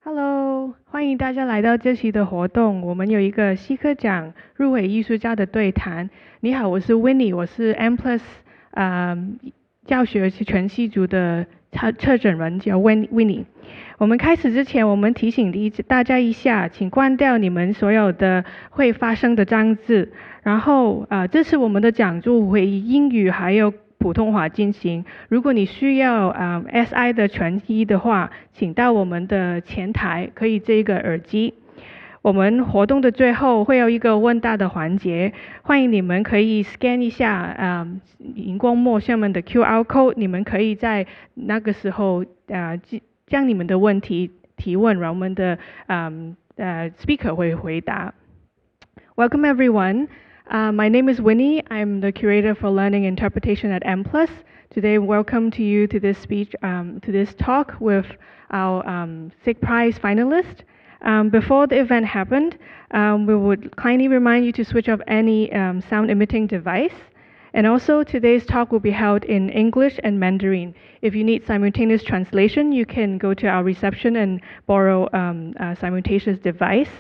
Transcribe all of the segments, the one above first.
Hello，欢迎大家来到这期的活动。我们有一个西科奖入围艺术家的对谈。你好，我是 Winnie，我是 M+ 教学全系组的策整人，叫 Winnie。我们开始之前，我们提醒大家一下，请关掉你们所有的会发声的装置。然后这次我们的讲座会以英语还有普通话进行。如果你需要SI 的全译的话，请到我们的前台，可以这个耳机。我们活动的最后会有一个问答的环节，欢迎你们可以 scan 一下荧光幕上面的 QR code， 你们可以在那个时候将你们的问题提问，然后我们的speaker 会回答。Welcome everyone. My name is Winnie. I'm the curator for learning interpretation at M+. Today, welcome to you to this speech, to this talk with our Sigg Prize finalists. Before the event happened, we would kindly remind you to switch off any sound emitting device. And also, today's talk will be held in English and Mandarin. If you need simultaneous translation, you can go to our reception and borrow a simultaneous device.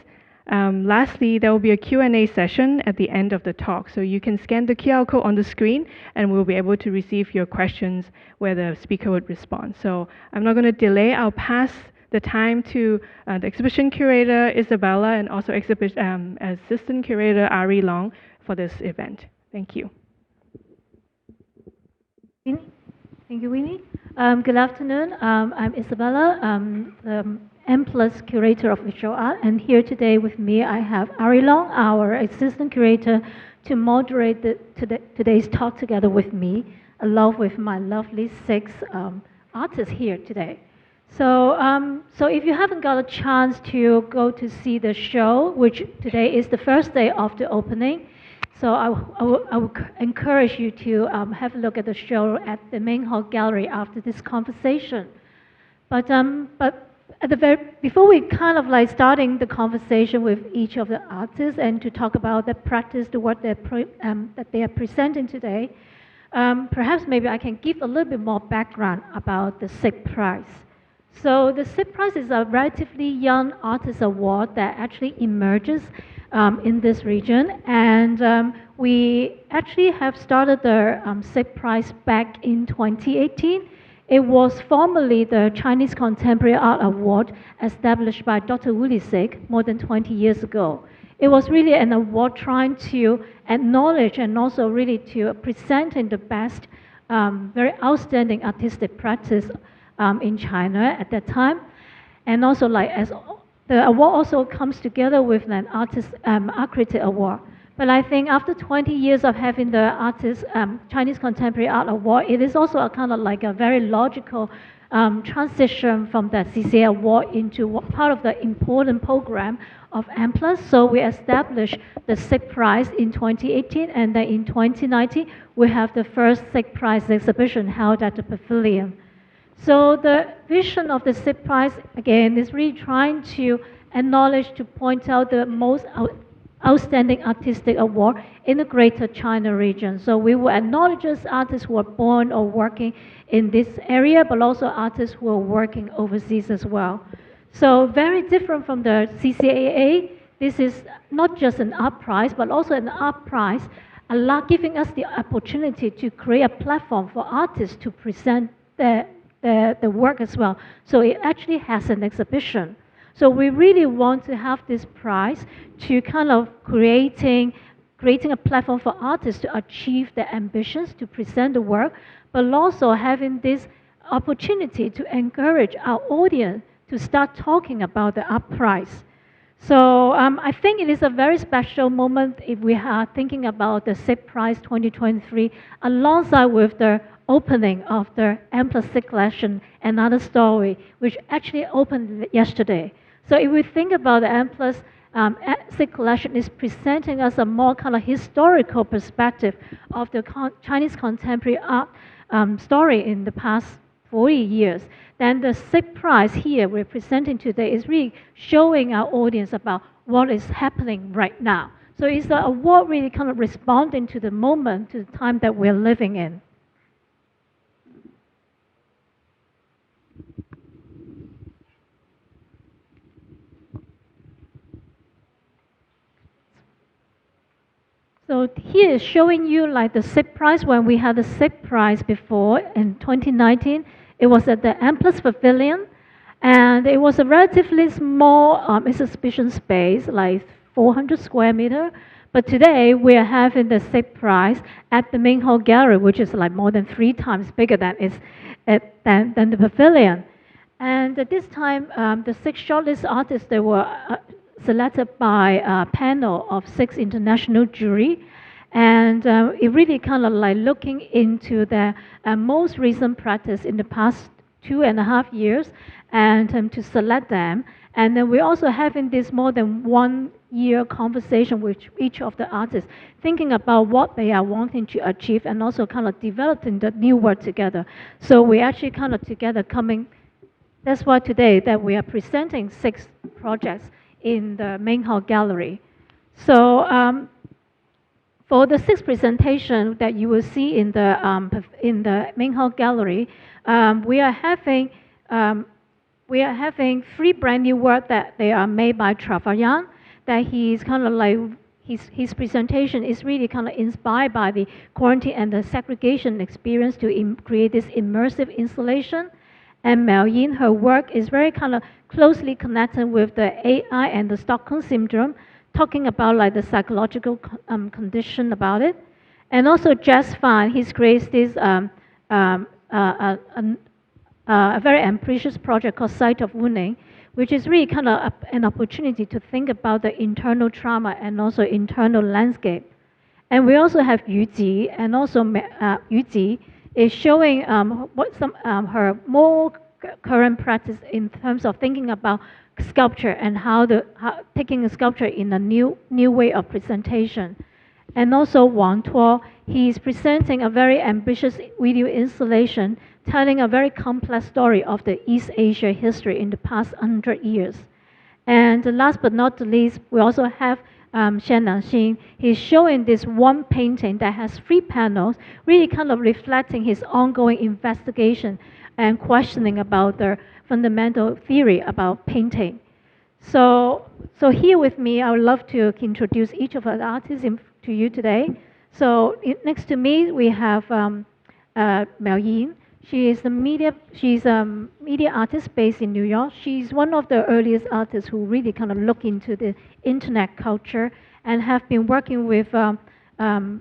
Lastly, there will be a Q&A session at the end of the talk, so you can scan the QR code on the screen and we'll be able to receive your questions where the speaker would respond. So I'm not going to delay. I'll pass the time to the exhibition curator, Isabella, and also assistant curator, Ari Long, for this event. Thank you. Thank you, Winnie. Good afternoon. I'm Isabella, the M+ curator of visual art, and here today with me I have Ari Long, our assistant curator, to moderate today's talk together with me, along with my lovely six artists here today. So if you haven't got a chance to go to see the show, which today is the first day of the opening, so I would encourage you to have a look at the show at the main hall gallery after this conversation. But at before we kind of like starting the conversation with each of the artists and to talk about the practice, the work that they are presenting today, perhaps maybe I can give a little bit more background about the Sigg Prize. So the Sigg Prize is a relatively young artist award that actually emerges in this region, and we actually have started the Sigg Prize back in 2018. It was formerly the Chinese Contemporary Art Award established by Dr. Willy Sigg more than 20 years ago. It was really an award trying to acknowledge and also really to presenting the best, very outstanding artistic practice in China at that time. And also like as the award also comes together with an art critic award. But I think after 20 years of having the Chinese Contemporary Art Award, it is also a kind of like a very logical transition from the CCA award into part of the important program of M+. So we established the Sigg Prize in 2018, and then in 2019, we have the first Sigg Prize exhibition held at the Pavilion. So the vision of the Sigg Prize, again, is really trying to acknowledge, to point out the most outstanding artistic award in the Greater China region. So we will acknowledge artists who are born or working in this area, but also artists who are working overseas as well. So very different from the CCAA, this is not just an art prize, but also an art prize, giving us the opportunity to create a platform for artists to present the work as well. So it actually has an exhibition. So we really want to have this prize to kind of creating a platform for artists to achieve their ambitions, to present the work, but also having this opportunity to encourage our audience to start talking about the art prize. So I think it is a very special moment if we are thinking about the Sigg Prize 2023 alongside with the opening of the M+Sigg collection, Another Story, which actually opened yesterday. So if we think about the M+Sigg collection, is presenting us a more kind of historical perspective of the Chinese contemporary art story in the past 40 years. Then the Sigg Prize here we're presenting today is really showing our audience about what is happening right now. So it's an award really kind of responding to the moment, to the time that we're living in. So here is showing you like the Sigg Prize. When we had the Sigg Prize before in 2019, it was at the M+ Pavilion, and it was a relatively small exhibition space, like 400 square meter. But today we are having the Sigg Prize at the main hall gallery, which is like more than 3 times bigger than than the pavilion. And at this time, the 6 shortlist artists, they were selected by a panel of 6 international jury. And it really kind of like looking into the most recent practice in the past 2.5 years, and to select them. And then we're also having this more than 1 year conversation with each of the artists, thinking about what they are wanting to achieve, and also kind of developing the new work together. So we actually kind of together coming. That's why today that we are presenting 6 projects in the main hall gallery. So for the 6th presentation that you will see in the main hall gallery, we are having 3 brand new work that they are made by Trevor Yeung. That he's kind of like his presentation is really kind of inspired by the quarantine and the segregation experience to create this immersive installation. And Miao Ying, her work is very kind of closely connected with the AI and the Stockholm syndrome, talking about like the psychological condition about it. And also Jes Fan, he creates this a very ambitious project called Site of Wounding, which is really kind of an opportunity to think about the internal trauma and also internal landscape. And we also have Yu Ji, and also Yu Ji is showing her more current practice in terms of thinking about sculpture and how taking a sculpture in a new way of presentation. And also Wang Tuo, he's presenting a very ambitious video installation telling a very complex story of the East Asia history in the past 100 years. And last but not the least, we also have Xie Nanxing. He's showing this one painting that has 3 panels, really kind of reflecting his ongoing investigation and questioning about the fundamental theory about painting. So here with me, I would love to introduce each of our artists to you today. So next to me, we have Miao Ying. She's a media artist based in New York. She's one of the earliest artists who really kind of look into the internet culture and have been working with, and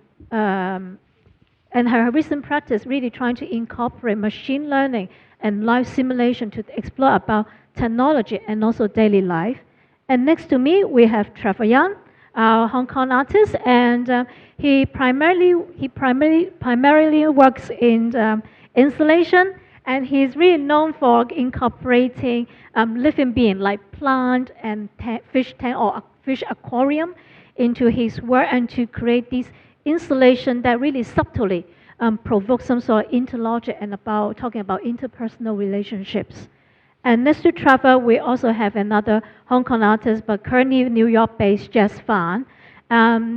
her recent practice really trying to incorporate machine learning and live simulation to explore about technology and also daily life. And next to me, we have Trevor Yeung, our Hong Kong artist, and he primarily works in installation, and he's really known for incorporating living beings like plant and fish tank or fish aquarium into his work, and to create this installation that really subtly provokes some sort of interlogic and talking about interpersonal relationships. And next to Trevor, we also have another Hong Kong artist, but currently New York-based Jes Fan.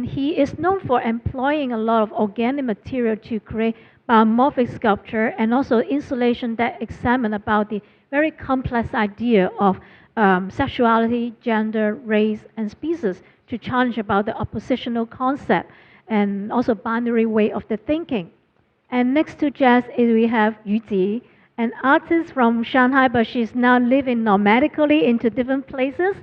He is known for employing a lot of organic material to create biomorphic sculpture and also installation that examine about the very complex idea of sexuality, gender, race, and species to challenge about the oppositional concept and also binary way of the thinking. And next to Jes we have Yu Ji, an artist from Shanghai, but she's now living nomadically into different places.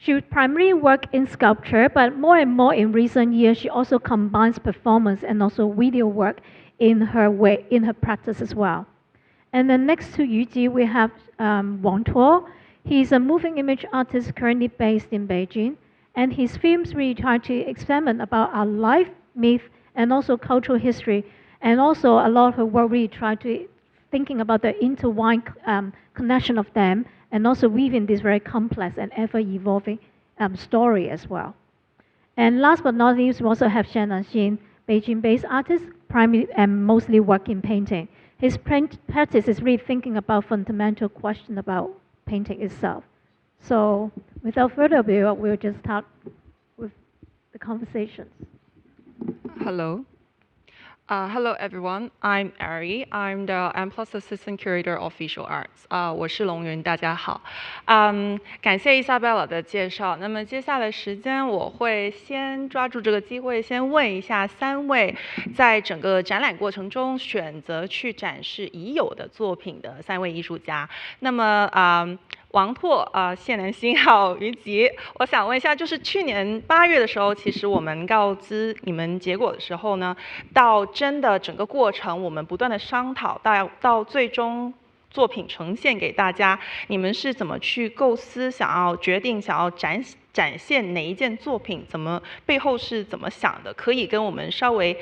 She primarily works in sculpture, but more and more in recent years, she also combines performance and also video work in her practice as well. And then next to Yu Ji, we have Wang Tuo. He's a moving image artist currently based in Beijing, and his films really try to examine about our life, myth, and also cultural history, and also a lot of her work really try to thinking about the intertwined connection of them, and also weaving this very complex and ever-evolving story as well. And last but not least, we also have Xie Nanxing, Beijing-based artist, primarily and mostly work in painting. His practice is really thinking about fundamental question about painting itself. So without further ado, we'll just start with the conversations. Hello. Hello everyone, I'm Ari. I'm the M+ Assistant Curator of Visual Arts. 我是龙云，大家好。感谢 Isabella 的介绍。那么接下来时间，我会先抓住这个机会，先问一下3位在整个展览过程中选择去展示已有的作品的3位艺术家。那么王拓、谢南星还有于吉，我想问一下，就是去年8月的时候，其实我们告知你们结果的时候呢，到真的整个过程，我们不断的商讨，到最终作品呈现给大家，你们是怎么去构思，想要决定想要展现哪一件作品，背后是怎么想的？可以跟我们稍微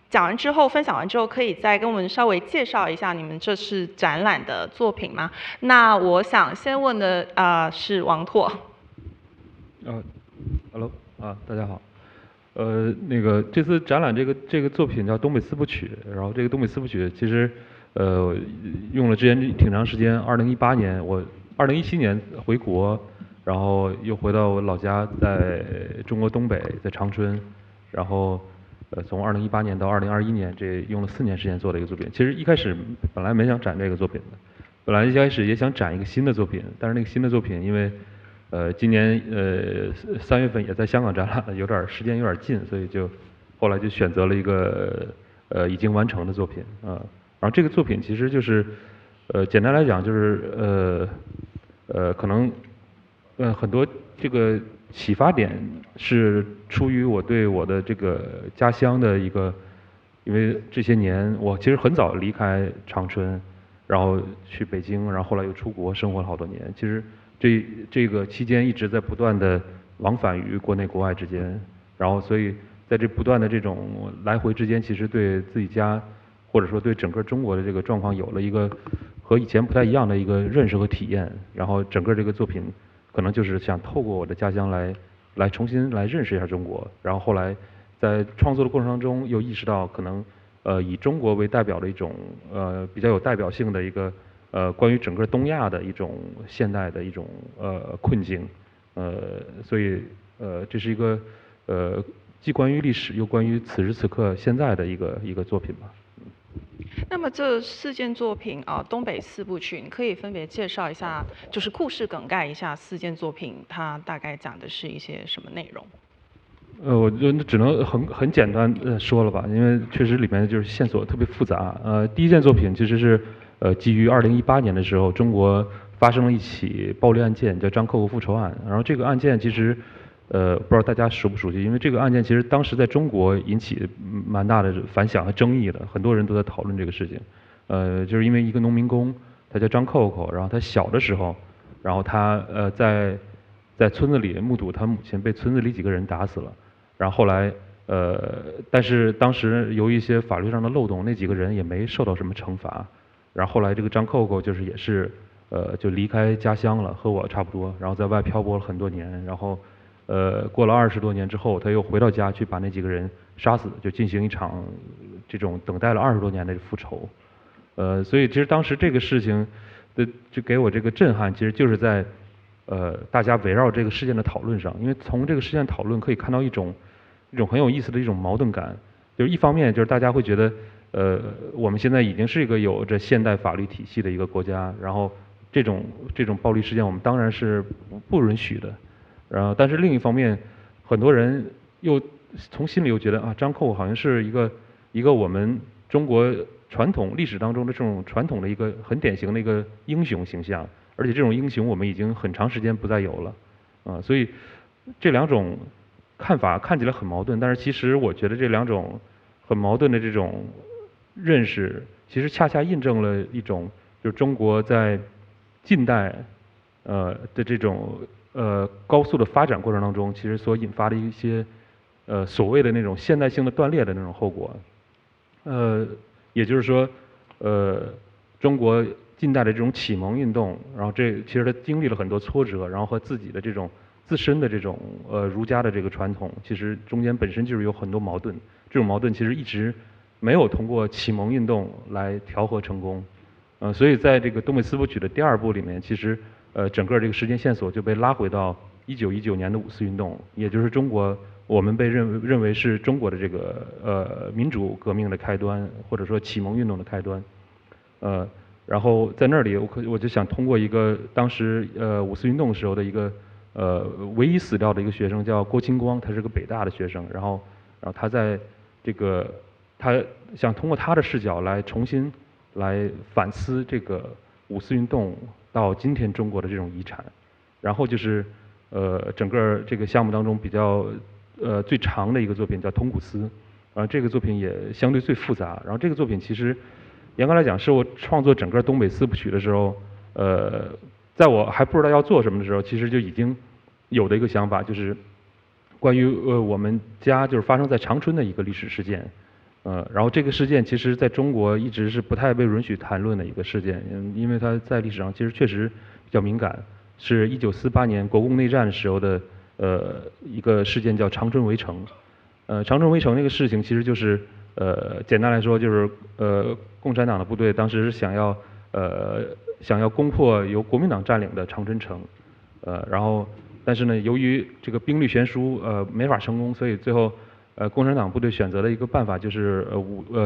讲完之后，分享完之后，可以再跟我们稍微介绍一下你们这次展览的作品吗？那我想先问的是王拓。Hello 大家好。这次展览这个作品叫东北四部曲，然后这个东北四部曲其实用了之前挺长时间。2018年我2017年回国，然后又回到我老家，在中国东北，在长春，然后从2018年到2021年，这用了4年时间做的一个作品。其实一开始本来没想展这个作品的，本来一开始也想展一个新的作品，但是那个新的作品因为今年3月份也在香港展览，时间有点近，所以后来就选择了一个已经完成的作品啊。然后这个作品其实就是简单来讲就是可能很多这个启发点是出于我对我的这个家乡的一个，因为这些年我其实很早离开长春，然后去北京，然后后来又出国生活了好多年，其实这个期间一直在不断的往返于国内国外之间，然后所以在这不断的这种来回之间，其实对自己家或者说对整个中国的这个状况有了一个和以前不太一样的一个认识和体验，然后整个这个作品可能就是想透过我的家乡来重新来认识一下中国，然后后来在创作的过程当中又意识到可能以中国为代表的一种比较有代表性的一个关于整个东亚的一种现代的一种困境，所以这是一个既关于历史又关于此时此刻现在的一个作品吧。那么这4件作品东北4部曲，你可以分别介绍一下，就是故事梗概一下4件作品，它大概讲的是一些什么内容？我就只能很简单说了吧，因为确实里面就是线索特别复杂。第一件作品其实是基于2018年的时候，中国发生了一起暴力案件，叫张克户复仇案。然后这个案件其实不知道大家熟不熟悉，因为这个案件其实当时在中国引起蛮大的反响和争议的，很多人都在讨论这个事情。就是因为一个农民工，他叫张扣扣，然后他小的时候，然后他在村子里目睹他母亲被村子里几个人打死了。然后后来，但是当时由于一些法律上的漏洞，那几个人也没受到什么惩罚。然后后来这个张扣扣就是也是，就离开家乡了，和我差不多，然后在外漂泊了很多年。然后，过了20多年之后，他又回到家去把那几个人杀死，就进行一场这种等待了20多年的复仇。所以其实当时这个事情就给我这个震撼，其实就是在大家围绕这个事件的讨论上，因为从这个事件讨论可以看到一种很有意思的一种矛盾感，就是一方面就是大家会觉得，我们现在已经是一个有着现代法律体系的一个国家，然后这种暴力事件我们当然是不允许的，然后但是另一方面，很多人又从心里又觉得啊，张扣好像是一个我们中国传统历史当中的这种传统的一个很典型的一个英雄形象，而且这种英雄我们已经很长时间不再有了，所以这两种看法看起来很矛盾，但是其实我觉得这两种很矛盾的这种认识，其实恰恰印证了一种就是中国在近代的这种高速的发展过程当中，其实所引发的一些所谓的那种现代性的断裂的那种后果，也就是说中国近代的这种启蒙运动，然后其实它经历了很多挫折，然后和自己的这种自身的这种儒家的这个传统，其实中间本身就是有很多矛盾，这种矛盾其实一直没有通过启蒙运动来调和成功，所以在这个东北四部曲的第2部里面，其实整个这个时间线索就被拉回到1919年的5四运动，也就是我我们被认为是中国的这个民主革命的开端，或者说启蒙运动的开端。然后在那里我就想通过一个当时五四运动时候的一个唯一死掉的一个学生叫郭清光，他是个北大的学生，然后他在这个他想通过他的视角来重新来反思这个五四运动到今天中国的这种遗产。然后就是整个这个项目当中比较最长的一个作品叫《通古斯》，这个作品也相对最复杂。然后这个作品其实严格来讲是我创作整个东北四部曲的时候，在我还不知道要做什么的时候，其实就已经有的一个想法，就是关于我们家就是发生在长春的一个历史事件。然后这个事件其实在中国一直是不太被允许谈论的一个事件，因为它在历史上其实确实比较敏感，是1948年国共内战时候的一个事件，叫长春围城。长春围城这个事情其实就是简单来说就是共产党的部队当时想要攻破由国民党占领的长春城，然后但是呢由于这个兵力悬殊没法成功，所以最后共产党部队选择的一个办法就是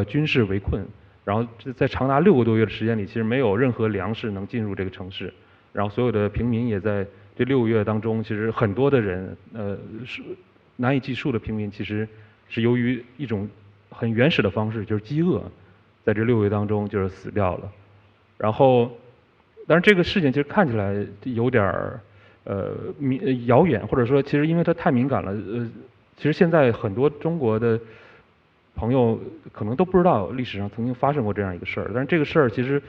军事围困，然后在长达6个多月的时间里，其实没有任何粮食能进入这个城市，然后所有的平民也在这6个月当中，其实很多的人是难以计数的平民，其实是由于一种很原始的方式，就是饥饿，在这6个月当中就是死掉了。然后，当然这个事情其实看起来有点遥远，或者说其实因为它太敏感了，其实现在很多中国的朋友可能都不知道历史上曾经发生过这样一个事儿，但是这个事儿其实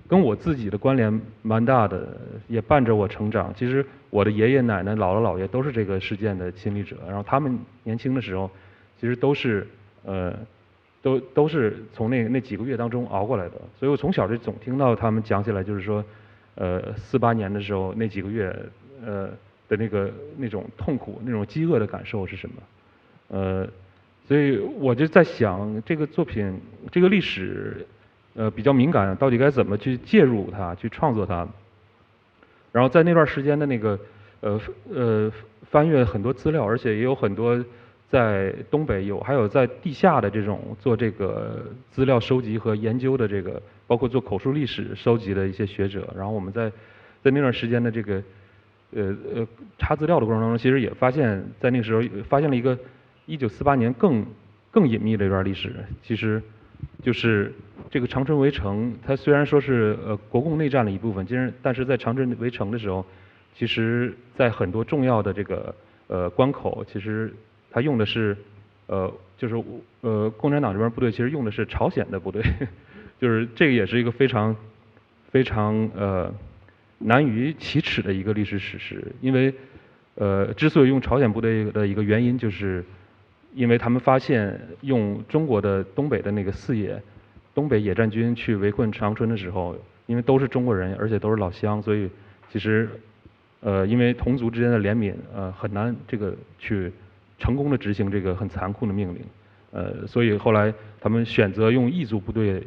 跟我自己的关联蛮大的，也伴着我成长。其实我的爷爷奶奶、姥姥姥爷都是这个事件的亲历者，然后他们年轻的时候，其实都是都是从那几个月当中熬过来的，所以我从小就总听到他们讲起来，就是说48年的时候那几个月的那种痛苦、那种饥饿的感受是什么？所以我就在想，这个作品、这个历史，比较敏感，到底该怎么去介入它、去创作它？然后在那段时间的那个翻阅很多资料，而且也有很多在东北还有在地下的这种做这个资料收集和研究的这个，包括做口述历史收集的一些学者。然后我们在那段时间的这个查资料的过程当中，其实也发现，在那个时候发现了一个1948年更隐秘的一段历史，其实就是这个长春围城。它虽然说是国共内战的一部分，但是在长春围城的时候，其实在很多重要的这个关口，其实它用的是就是共产党这边部队其实用的是朝鲜的部队，就是这个也是一个非常难于启齿的一个历史史实。因为之所以用朝鲜部队的一个原因，就是因为他们发现用中国的东北的那个4野东北野战军去围困长春的时候，因为都是中国人，而且都是老乡，所以其实因为同族之间的怜悯，很难这个去成功的执行这个很残酷的命令。所以后来他们选择用异族部队，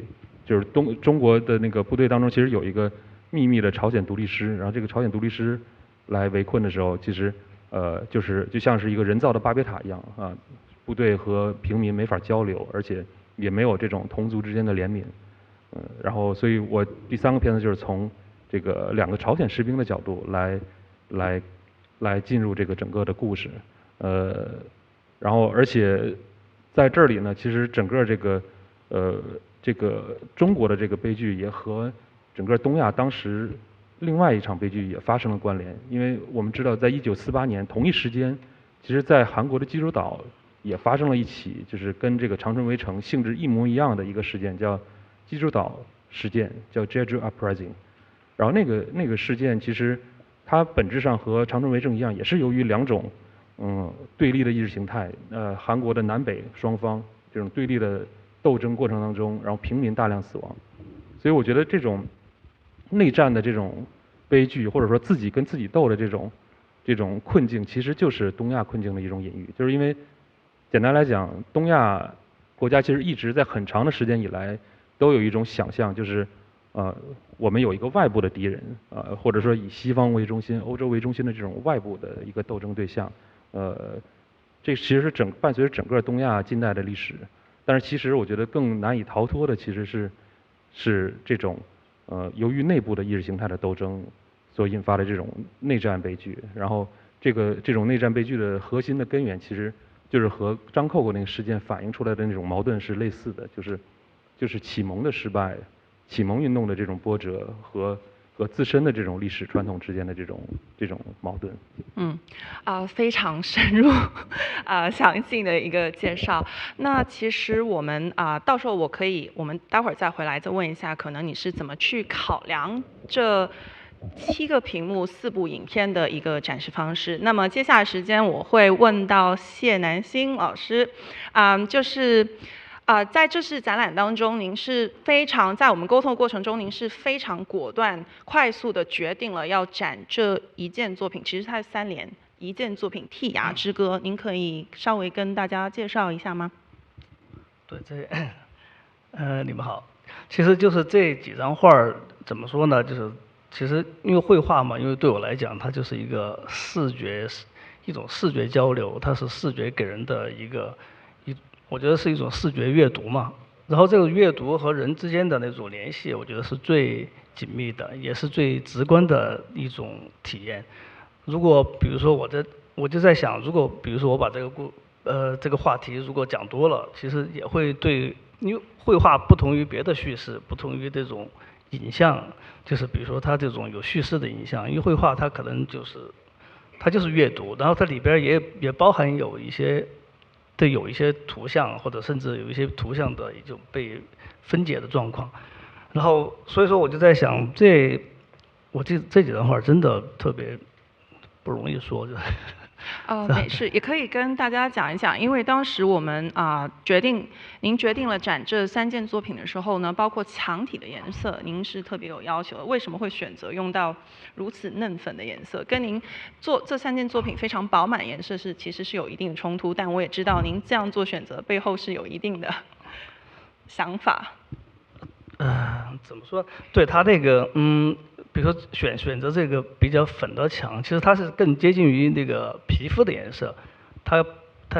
就是中国的那个部队当中，其实有一个秘密的朝鲜独立师，然后这个朝鲜独立师来围困的时候，其实就像是一个人造的巴别塔一样啊，部队和平民没法交流，而且也没有这种同族之间的怜悯。然后所以我第3个片子就是从这个2个朝鲜士兵的角度来进入这个整个的故事。然后而且在这里呢，其实整个这个中国的这个悲剧也和整个东亚当时另外一场悲剧也发生了关联。因为我们知道，在1948年同一时间，其实在韩国的济州岛也发生了一起就是跟这个长春围城性质一模一样的一个事件，叫济州岛事件，叫 Jeju Uprising。然后那个事件其实它本质上和长春围城一样，也是由于2种对立的意识形态，韩国的南北双方这种对立的斗争过程当中，然后平民大量死亡。所以我觉得这种内战的这种悲剧，或者说自己跟自己斗的这种困境，其实就是东亚困境的一种隐喻。就是因为简单来讲，东亚国家其实一直在很长的时间以来都有一种想象，就是我们有一个外部的敌人，或者说以西方为中心、欧洲为中心的这种外部的一个斗争对象。这其实是伴随着整个东亚近代的历史。但是其实我觉得更难以逃脱的其实是这种由于内部的意识形态的斗争所引发的这种内战悲剧。然后这种内战悲剧的核心的根源其实就是和张扣扣那个事件反映出来的那种矛盾是类似的，就是启蒙的失败，启蒙运动的这种波折和自身的这种历史传统之间的这种矛盾。非常深入详细的一个介绍。那其实我们到时候我们待会儿再回来再问一下，可能你是怎么去考量这7个屏幕4部影片的一个展示方式。那么接下来时间我会问到谢南星老师，就是在这次展览当中，您是在我们沟通的过程中，您是非常果断、快速的决定了要展这一件作品，其实它是3连一件作品《剔牙之歌》，您可以稍微跟大家介绍一下吗？对，你们好，其实就是这几张画怎么说呢？就是其实因为绘画嘛，因为对我来讲，它就是一种视觉交流，它是视觉给人的我觉得是一种视觉阅读嘛。然后这个阅读和人之间的那种联系，我觉得是最紧密的，也是最直观的一种体验。如果比如说我就在想，如果比如说我把这个话题如果讲多了，其实也会因为绘画不同于别的叙事，不同于这种影像，就是比如说它这种有叙事的影像，因为绘画它可能它就是阅读，然后它里边也包含有一些图像，或者甚至有一些图像的一种被分解的状况。然后所以说我就在想，这几张画真的特别不容易说，没事，也可以跟大家讲一讲，因为当时我们您决定了展这3件作品的时候呢，包括墙体的颜色，您是特别有要求的。为什么会选择用到如此嫩粉的颜色？跟您做这3件作品非常饱满颜色其实是有一定的冲突，但我也知道您这样做选择背后是有一定的想法。怎么说？对他那个比如说选择这个比较粉的墙，其实它是更接近于那个皮肤的颜色，它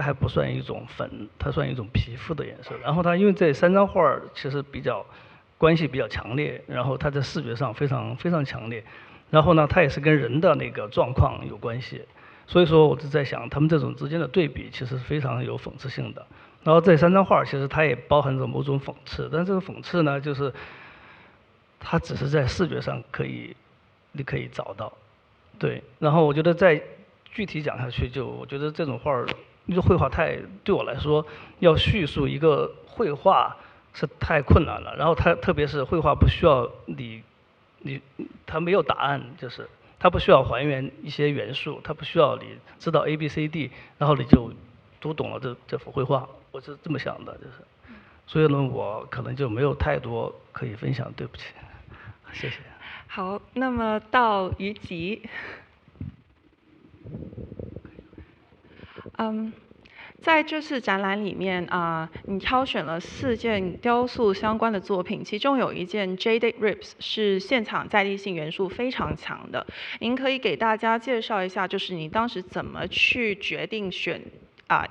还不算一种粉，它算一种皮肤的颜色。然后它因为这3张画其实关系比较强烈，然后它在视觉上非常非常强烈，然后呢它也是跟人的那个状况有关系，所以说我就在想，他们这种之间的对比其实是非常有讽刺性的。然后这3张画其实它也包含着某种讽刺，但这个讽刺呢，就是它只是在视觉上你可以找到，对。然后我觉得再具体讲下去，我觉得这种画因为绘画对我来说，要叙述一个绘画是太困难了。然后特别是绘画不需要它没有答案，就是它不需要还原一些元素，它不需要你知道 ABCD， 然后你就读懂了这幅绘画。我是这么想的，就是。所以呢，我可能就没有太多可以分享，对不起，谢谢。好，那么到于吉，在这次展览里面你挑选了4件雕塑相关的作品，其中有一件 Jaded Ribs 是现场在地性元素非常强的。您可以给大家介绍一下，就是你当时怎么去决定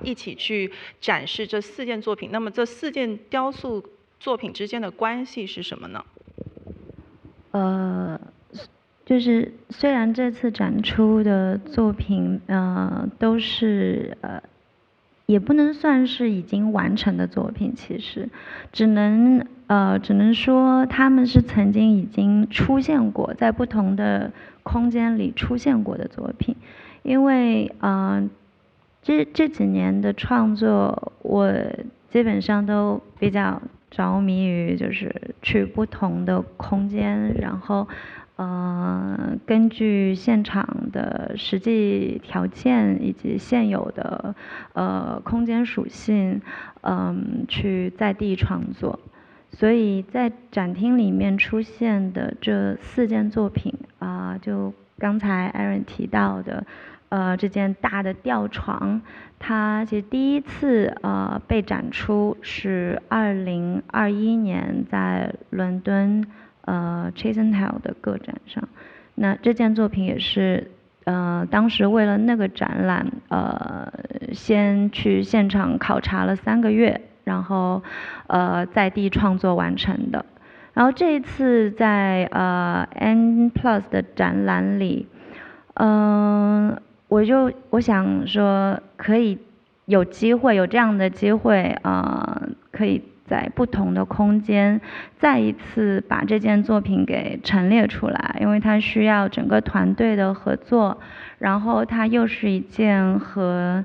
一起去展示这4件作品？那么这4件雕塑作品之间的关系是什么呢？就是虽然这次展出的作品都是也不能算是已经完成的作品，其实只能说他们是曾经已经出现过，在不同的空间里出现过的作品。因为这几年的创作，我基本上都比较着迷于就是去不同的空间，然后根据现场的实际条件以及现有的空间属性，去在地创作。所以在展厅里面出现的这4件作品就刚才 Aaron 提到的这件大的吊床，它其实第一次被展出是2021年在伦敦Chasenhall 的个展上。那这件作品也是当时为了那个展览，先去现场考察了3个月，然后在地创作完成的。然后这一次在M+ 的展览里，我想说可以有机会有这样的机会，可以在不同的空间再一次把这件作品给陈列出来，因为它需要整个团队的合作，然后它又是一件和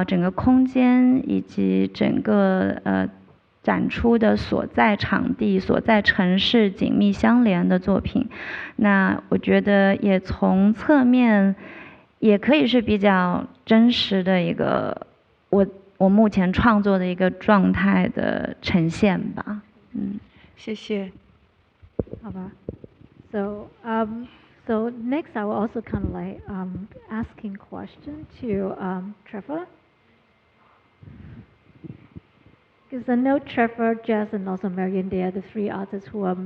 整个空间以及整个展出的所在场地、所在城市紧密相连的作品。那我觉得也从侧面也可以是比较真实的一个我目前创作的一个状态的呈现吧。谢谢。好吧。So next I will also kind of like asking question to Trevor. Because I know Trevor, Jes, and also Miao Ying, they are the 3 artists who are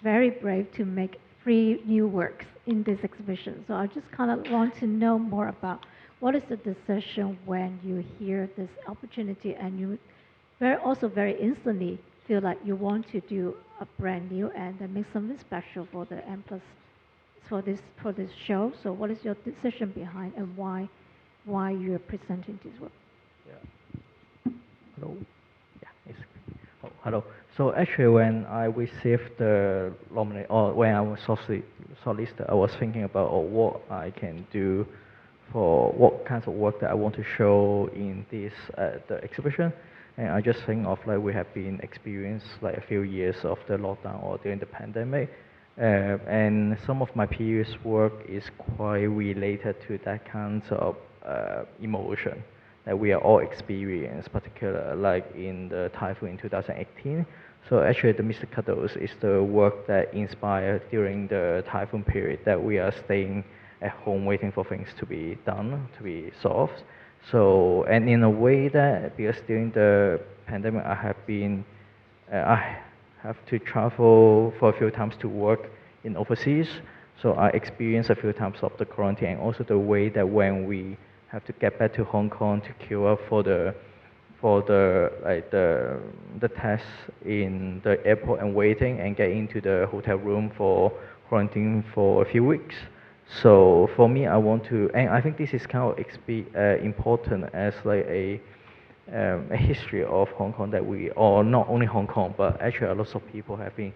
very brave to make 3 new works in this exhibition. So I just kind of want to know more about what is the decision when you hear this opportunity and you also very instantly feel like you want to do a brand new and make something special for the M+ for this show. So what is your decision behind and why you are presenting this work? Yeah. Hello. Hello. So actually, when I received the nomination, or when I was shortlisted, I was thinking about what I can do for what kinds of work that I want to show in this the exhibition. And I just think of like we have been experienced like a few years of the lockdown or during the pandemic, and some of my previous work is quite related to that kind of emotion that we are all experienced, particularly like in the typhoon in 2018. So actually the Mr. Cuddles is the work that inspired during the typhoon period that we are staying at home waiting for things to be done, to be solved. So, and in a way that, because during the pandemic I have to travel for a few times to work in overseas. So I experienced a few times of the quarantine and also the way that when we have to get back to Hong Kong to queue up for the test in the airport and waiting and get into the hotel room for quarantine for a few weeks. So for me, I want to, and I think this is kind of important as like a history of Hong Kong that we, or not only Hong Kong, but actually a lot of people have been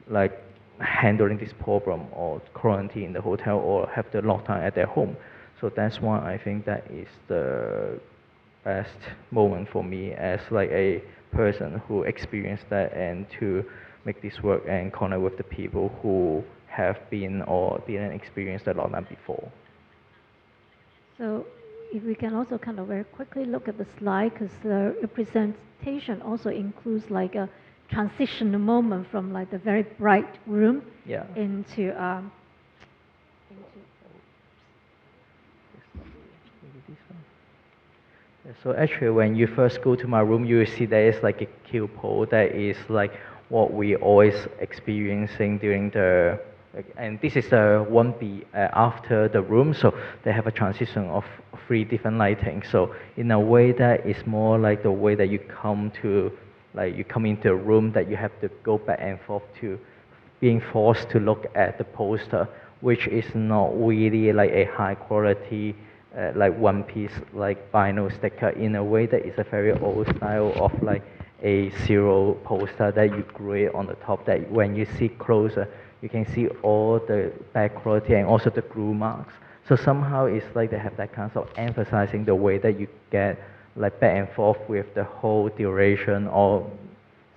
like handling this problem or quarantine in the hotel or have the lockdown at their home. So that's why I think that is the best moment for me as like a person who experienced that and to make this work and connect with the people who have been or didn't experience the lockdown before. So if we can also kind of very quickly look at the slide, because the representation also includes like a transitional moment from like the very bright room into So actually, when you first go to my room, you will see there is like a cupola that is like what we always experiencing during the, and this is the 1B after the room. So they have a transition of 3 different lighting. So in a way that is more like the way that you come to, like you come into a room that you have to go back and forth to being forced to look at the poster, which is not really like a high quality like one piece like vinyl sticker, in a way that is a very old style of like a zero poster that you glue on the top, that when you see closer you can see all the bad quality and also the glue marks. So somehow it's like they have that kind of emphasizing the way that you get like back and forth with the whole duration, or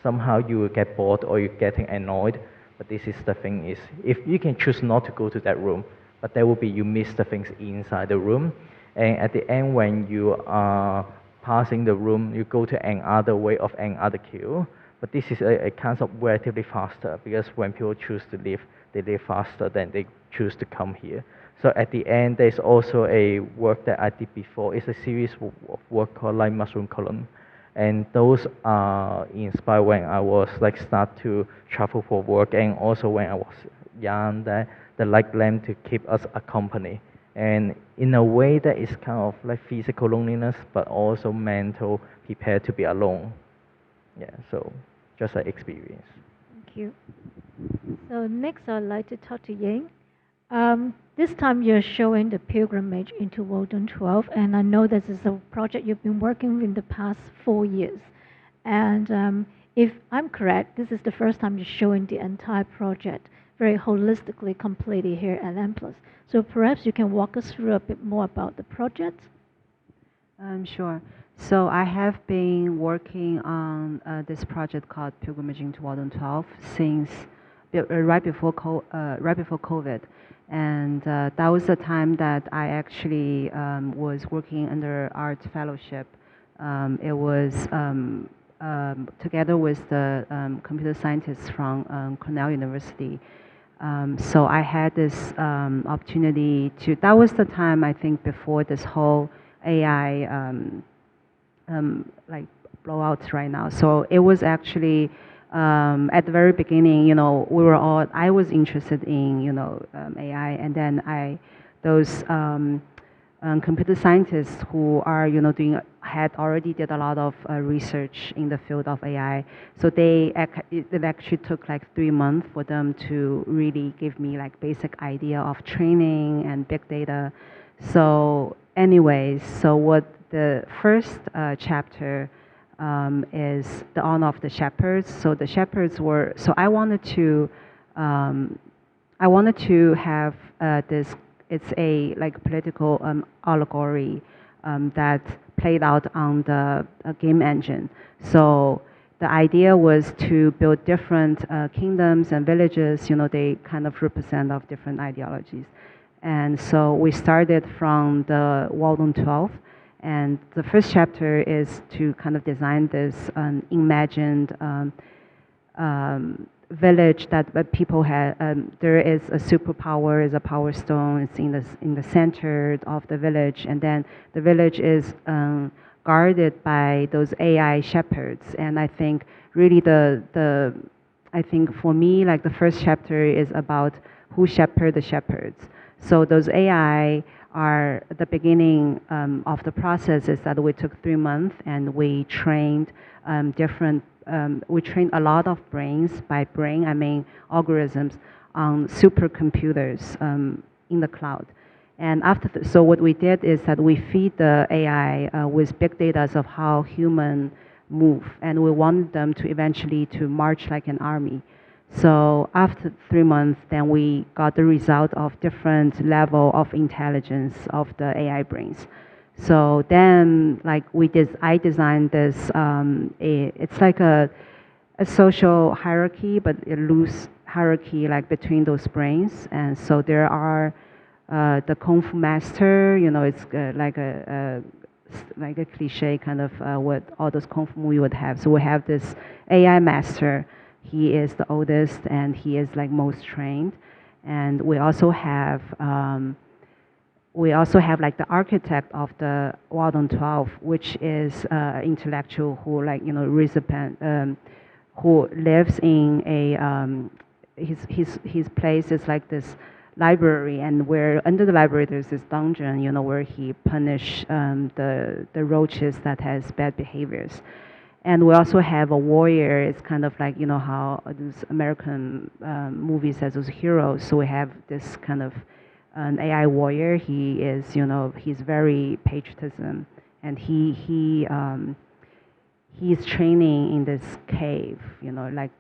somehow you will get bored or you're getting annoyed. But this is the thing is, if you can choose not to go to that room, but there will be you miss the things inside the room. And at the end, when you are passing the room, you go to another way of another queue. But this is a kind of relatively faster, because when people choose to leave, they leave faster than they choose to come here. So at the end, there's also a work that I did before. It's a series of work called Light Mushroom Column. And those are inspired when I was like start to travel for work, and also when I was young, that the light lamp to keep us accompanied. and in a way that is kind of like physical loneliness, but also mental, prepared to be alone. Yeah, so just an experience. Thank you. So next, I'd like to talk to Ying. This time you're showing the pilgrimage into Wang 12, and I know this is a project you've been working with in the past 4 years. And if I'm correct, this is the first time you're showing the entire project very holistically, completely here at M+. So perhaps you can walk us through a bit more about the project. Sure. So I have been working on this project called Pilgrimage into Wang 12 since right before COVID, and that was the time that I actually was working under art fellowship. It was together with the computer scientists from Cornell University. So I had this opportunity to. That was the time, I think, before this whole AI like blowouts right now. So it was actually at the very beginning, I was interested in, AI, and then those computer scientists who are, had already did a lot of research in the field of AI. So it actually took like 3 months for them to really give me like basic idea of training and big data. So anyways, so what the first chapter is the honor of the shepherds. So the shepherds were. So I wanted to have this. It's a like political allegory that played out on the game engine. So the idea was to build different kingdoms and villages. They kind of represent of different ideologies. And so we started from the Wang 12, and the first chapter is to kind of design this imagined village that people had. There is a superpower, is a power stone. It's in the center of the village, and then the village is guarded by those AI shepherds. And I think really I think for me, like the first chapter is about who shepherd the shepherds. So those AI are the beginning of the process is that we took 3 months and we trained we trained a lot of brains. By brain, I mean algorithms on supercomputers in the cloud. And so what we did is that we feed the AI with big data of how human move, and we wanted them to eventually to march like an army. So after 3 months, then we got the result of different level of intelligence of the AI brains. So then, like I designed this. It's like a social hierarchy, but a loose hierarchy like between those brains. And so there are the Kung Fu master. It's like a cliche kind of what all those Kung Fu movies would have. So we have this AI master. He is the oldest and he is like most trained. And we also have like the architect of the Wang 12, which is intellectual who like who lives in a his place is like this library, and where under the library there's this dungeon, where he punish the roaches that has bad behaviors. And we also have a warrior. It's kind of like, how those American movies has those heroes. So we have this kind of an AI warrior. He is, he's very patriotism, and he's training in this cave, like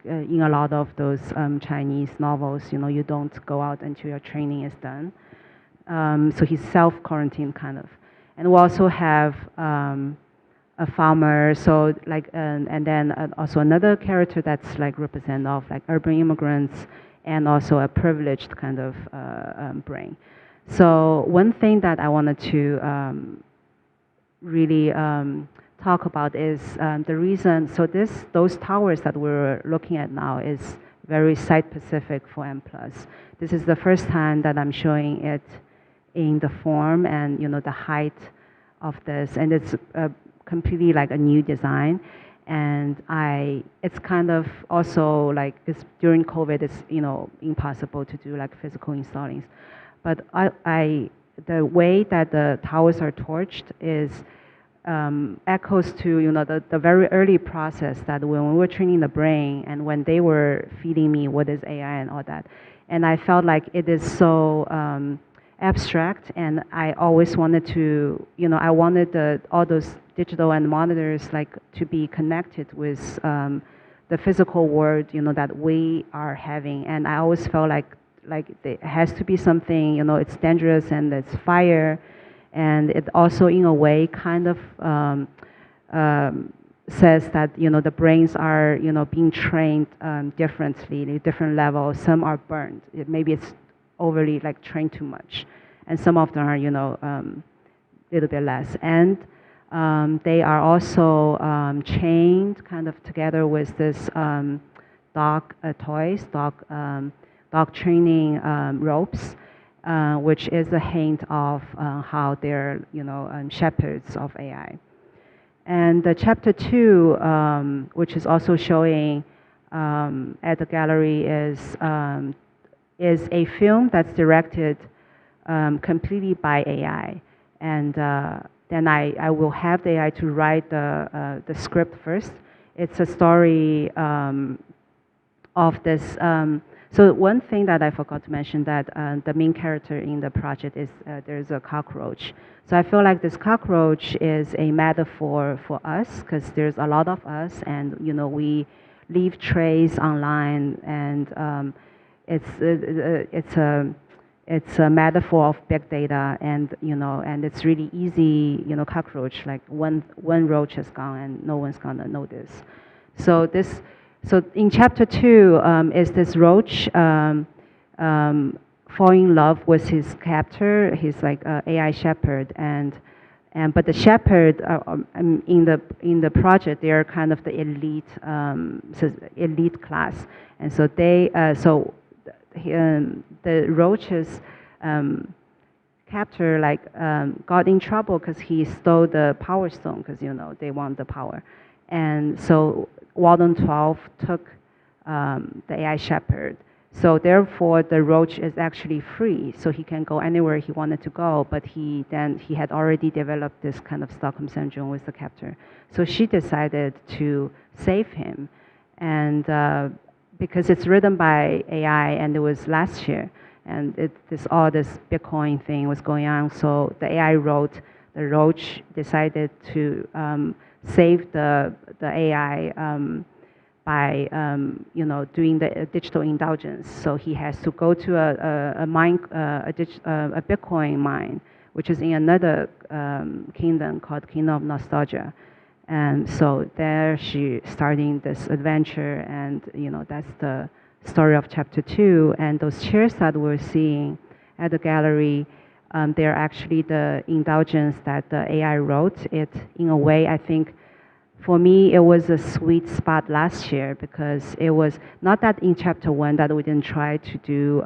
in a lot of those Chinese novels, you don't go out until your training is done. So he's self-quarantined kind of. And we also have a farmer, so like, and then also another character that's like represent of like urban immigrants, and also a privileged kind of brain. So one thing that I wanted to really talk about is the reason. So those towers that we're looking at now is very site-specific for M+. This is the first time that I'm showing it in the form and the height of this, and it's completely like a new design. And it's kind of also like, it's during COVID, it's impossible to do like physical installings. but the way that the towers are torched is echoes to the very early process that when we were training the brain and when they were feeding me what is AI and all that, and I felt like it is so abstract, and I always wanted to I wanted all those digital and monitors like to be connected with the physical world that we are having, and I always felt like it has to be something it's dangerous and it's fire. And it also, in a way, kind of says that the brains are being trained differently, at different levels. Some are burned. Maybe it's overly like trained too much, and some of them are little bit less. And they are also chained kind of together with this dog toys, dog training ropes. Which is a hint of how they're, shepherds of AI. And the chapter 2, which is also showing at the gallery, is a film that's directed completely by AI. And then I will have the AI to write the script first. It's a story of this. So one thing that I forgot to mention that the main character in the project is there's a cockroach. So I feel like this cockroach is a metaphor for us because there's a lot of us, and we leave trace online, and it's a metaphor of big data, and and it's really easy, cockroach, like one roach is gone and no one's gonna notice. So in chapter 2 is this roach falling in love with his captor. He's like an AI shepherd, but the shepherd in the project, they are kind of the elite class, and so the roach's captor got in trouble because he stole the power stone, because they want the power, and so Wang Tuo took the AI shepherd. So therefore, the roach is actually free, so he can go anywhere he wanted to go. But he had already developed this kind of Stockholm syndrome with the captor. So she decided to save him, and because it's written by AI, and it was last year, and all this Bitcoin thing was going on. So the AI wrote, the roach decided to save the AI by doing the digital indulgence. So he has to go to a Bitcoin mine, which is in another kingdom called Kingdom of Nostalgia. And so there she starting this adventure, and that's the story of chapter 2. And those chairs that we're seeing at the gallery, they're actually the indulgence that the AI wrote. It, in a way, I think, for me, it was a sweet spot last year, because it was not that in chapter 1 that we didn't try to do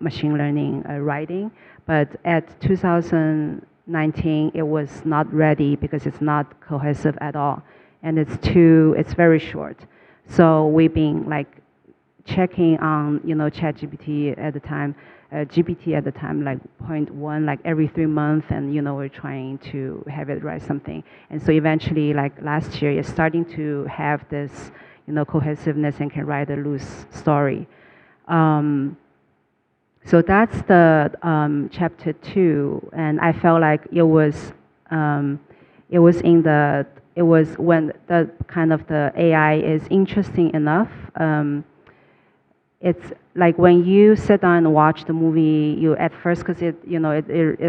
machine learning writing, but at 2019 it was not ready because it's not cohesive at all, and it's very short. So we've been like checking on ChatGPT at the time, GPT at the time, like 0.1, like every 3 months, and we're trying to have it write something. And so eventually, like last year, it's starting to have this cohesiveness and can write a loose story. So that's the chapter 2, and I felt like it was when the kind of the AI is interesting enough. It's like when you sit down and watch the movie, you at first, because it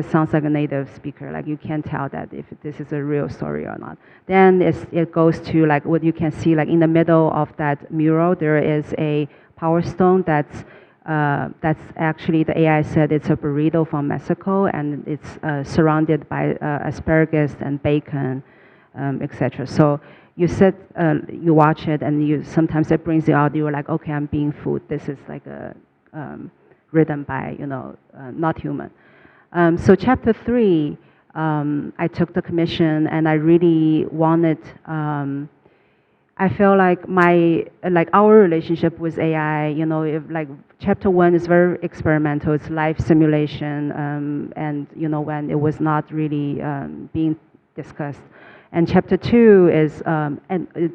sounds like a native speaker, like you can't tell that if this is a real story or not. Then it goes to like what you can see, like in the middle of that mural, there is a power stone that's actually, the AI said it's a burrito from Mexico, and it's surrounded by asparagus and bacon, etc. So you sit, you watch it, and sometimes it brings you out. You're like, okay, I'm being food. This is like written by not human. So chapter 3, I took the commission, and I really wanted. I feel like our relationship with AI, if like chapter 1 is very experimental, it's life simulation, and when it was not really being discussed. And chapter 2 is,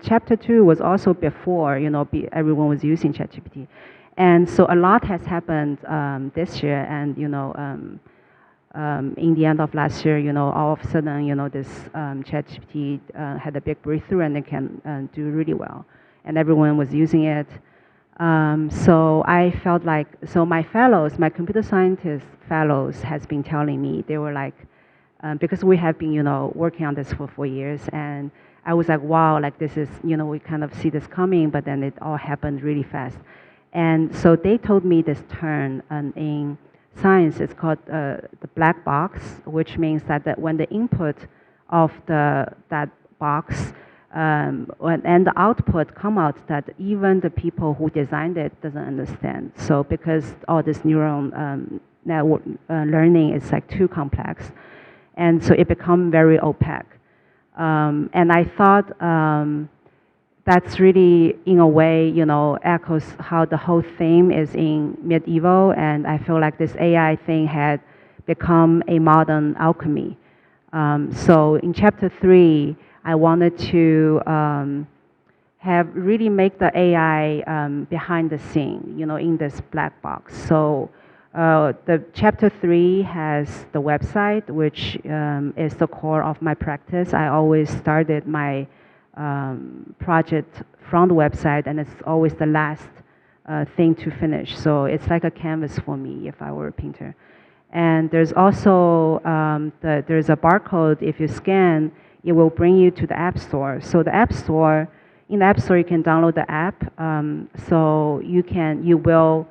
chapter 2 was also before, everyone was using ChatGPT. And so a lot has happened this year, and in the end of last year, all of a sudden, this ChatGPT had a big breakthrough and it can do really well. And everyone was using it. So I felt like, so my fellows, my computer scientist fellows has been telling me, they were like, because we have been, working on this for 4 years, and I was like, wow, like this is, we kind of see this coming, but then it all happened really fast. And so they told me this term in science is called the black box, which means that when the input of that box and the output come out, that even the people who designed it doesn't understand. So because all this neural network learning is like too complex, and so it become very opaque. And I thought that's really, in a way, echoes how the whole theme is in medieval, and I feel like this AI thing had become a modern alchemy. So in chapter 3, I wanted to have really make the AI behind the scene, in this black box. So the chapter 3 has the website, which is the core of my practice. I always started my project from the website, and it's always the last thing to finish. So it's like a canvas for me if I were a painter. And there's also there's a barcode. If you scan, it will bring you to the App Store. So the App Store, in the App Store, you can download the app. So you will.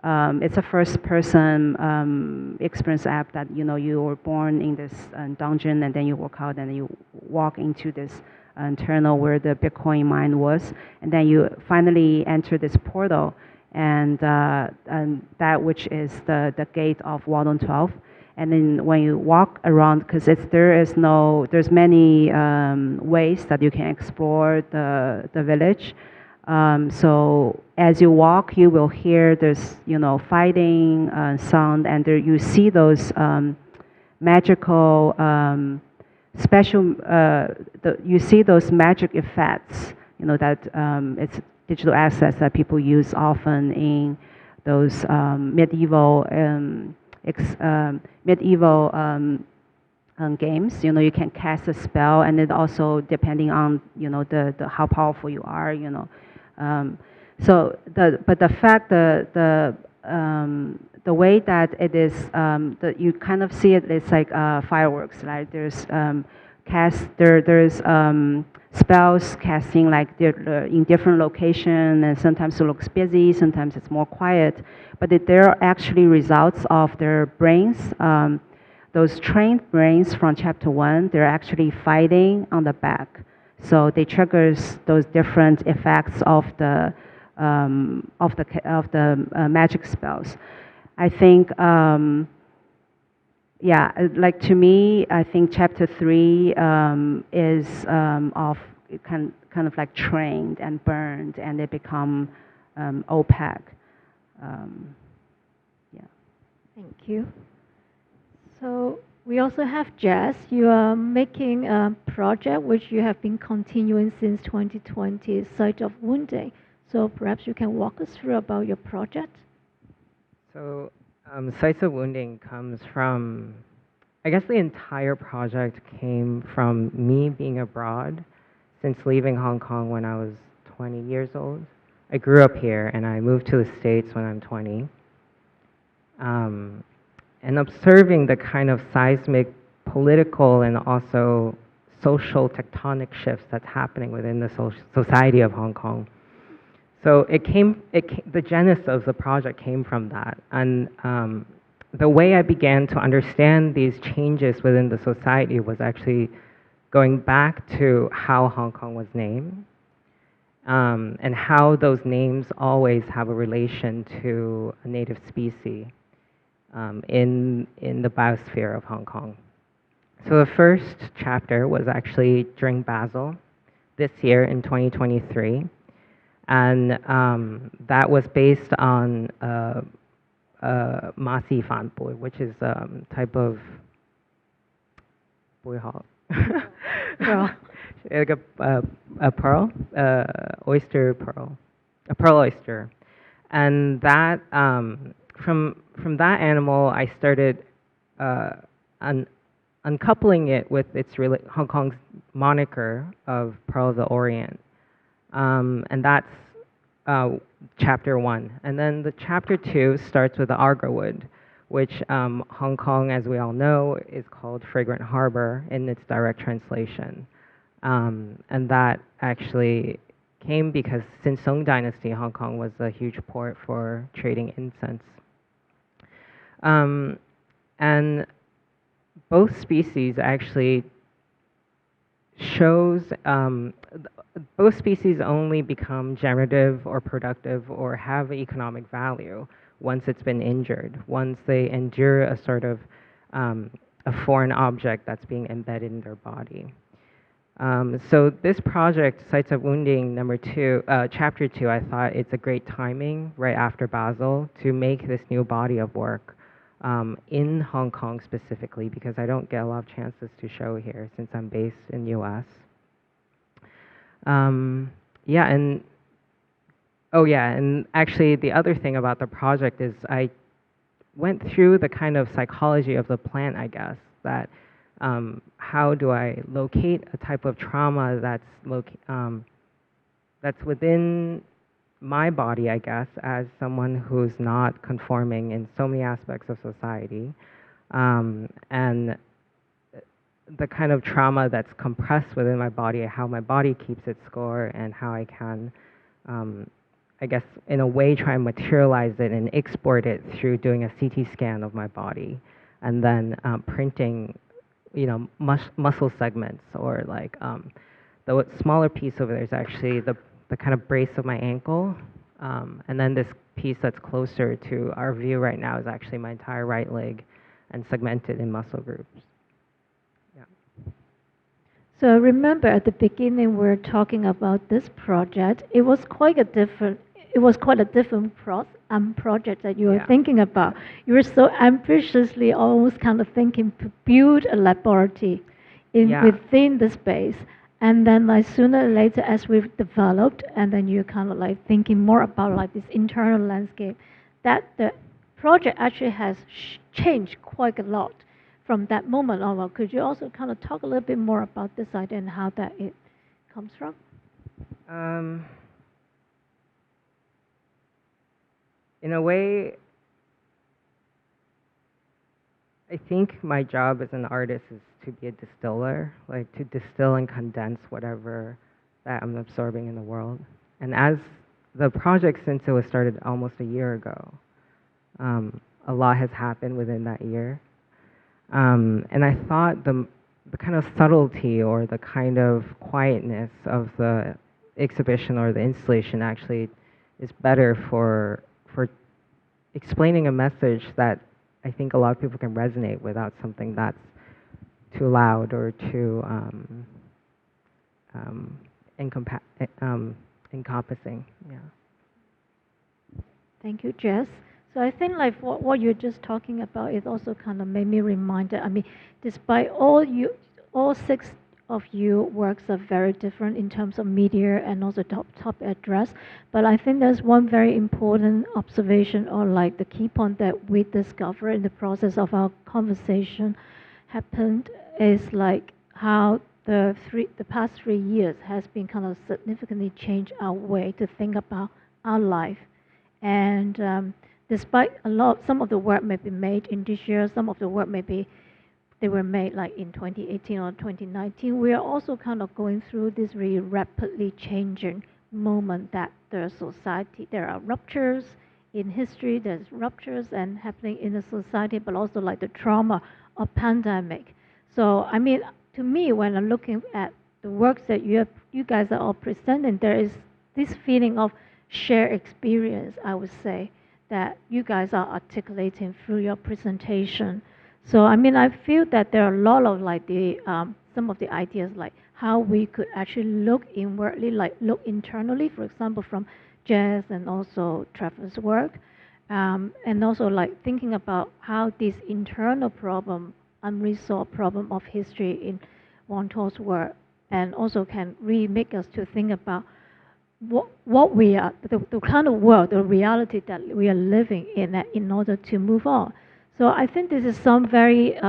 It's a first-person experience app that you were born in this dungeon, and then you walk out and you walk into this tunnel where the Bitcoin mine was, and then you finally enter this portal, and that which is the gate of Wang Tuo. And then when you walk around, because there's many ways that you can explore the village. So as you walk, you will hear this, fighting sound, and you see those magical, special. You see those magic effects, that it's digital assets that people use often in those medieval games. You can cast a spell, and it also depending on the how powerful you are. So the fact the way that it is you kind of see it, it's like fireworks, right? There's there's spells casting like in different locations, and sometimes it looks busy, sometimes it's more quiet, but they're actually results of their brains. Those trained brains from chapter 1, they're actually fighting on the back. So they triggers those different effects of the magic spells. I think, yeah, like to me, I think chapter 3 is of kind of like trained and burned, and they become opaque. Yeah. Thank you. So we also have Jes. You are making a project which you have been continuing since 2020, Site of Wounding. So perhaps you can walk us through about your project. So Sites of Wounding comes from, I guess the entire project came from me being abroad since leaving Hong Kong when I was 20 years old. I grew up here and I moved to the States when I'm 20. And observing the kind of seismic political and also social tectonic shifts that's happening within the society of Hong Kong. So the genesis of the project came from that. And the way I began to understand these changes within the society was actually going back to how Hong Kong was named, and how those names always have a relation to a native species in the biosphere of Hong Kong. So the first chapter was actually during Basel. this year in 2023. And that was based on Ma Si Fan Bui, which is type of bui hao. Well, like a pearl, oyster pearl, a pearl oyster. And that, from that animal, I started uncoupling it with its Hong Kong's moniker of Pearl of the Orient. And that's chapter 1. And then the chapter 2 starts with the agar wood, which Hong Kong, as we all know, is called Fragrant Harbor in its direct translation. And that actually came because since Song Dynasty, Hong Kong was a huge port for trading incense. And both species actually shows, both species only become generative or productive or have economic value once it's been injured, once they endure a sort of a foreign object that's being embedded in their body. So this project, Sites of Wounding number 2, chapter 2, I thought it's a great timing right after Basel to make this new body of work in Hong Kong specifically, because I don't get a lot of chances to show here since I'm based in US. Yeah, and oh yeah, and actually the other thing about the project is I went through the kind of psychology of the plant, I guess, that how do I locate a type of trauma that's within my body, I guess, as someone who's not conforming in so many aspects of society, and the kind of trauma that's compressed within my body, how my body keeps its score, and how I can, I guess, in a way, try and materialize it and export it through doing a CT scan of my body, and then printing, you know, muscle segments, or like the smaller piece over there is actually the kind of brace of my ankle, and then this piece that's closer to our view right now is actually my entire right leg, and segmented in muscle groups. So I remember at the beginning we were talking about this project. It was quite a different project that you were thinking about. You were so ambitiously, almost kind of thinking to build a laboratory within the space. And then like sooner or later, as we've developed, and then you're kind of like thinking more about like this internal landscape, that the project actually has changed quite a lot from that moment onward. Could you also kind of talk a little bit more about this idea and how that it comes from? In a way, I think my job as an artist is to be a distiller, like to distill and condense whatever that I'm absorbing in the world. And as the project, since it was started almost a year ago, a lot has happened within that year. And I thought the kind of subtlety or the kind of quietness of the exhibition or the installation actually is better for explaining a message that I think a lot of people can resonate without something that's too loud or too encompassing. Yeah. Thank you, Jes. So I think like what you're just talking about, it also kind of made me reminded. I mean, despite all 6 of your works are very different in terms of media and also top address, but I think there's one very important observation, or like the key point that we discovered in the process of our conversation happened, is like how the past 3 years has been kind of significantly changed our way to think about our life. And despite some of the work may be made in this year, some of the work they were made like in 2018 or 2019, we are also kind of going through this really rapidly changing moment that the society, there are ruptures in history, there's ruptures and happening in the society, but also like the trauma of pandemic. So I mean, to me, when I'm looking at the works that you guys are all presenting, there is this feeling of shared experience, I would say, that you guys are articulating through your presentation. So I mean, I feel that there are a lot of like some of the ideas, like how we could actually look inwardly, like look internally, for example, from Jes and also Trevor's work, and also like thinking about how this internal problem, unresolved problem of history in Wang Tuo's work, and also can really make us to think about what we are, the kind of world, the reality that we are living in order to move on. So I think this is some very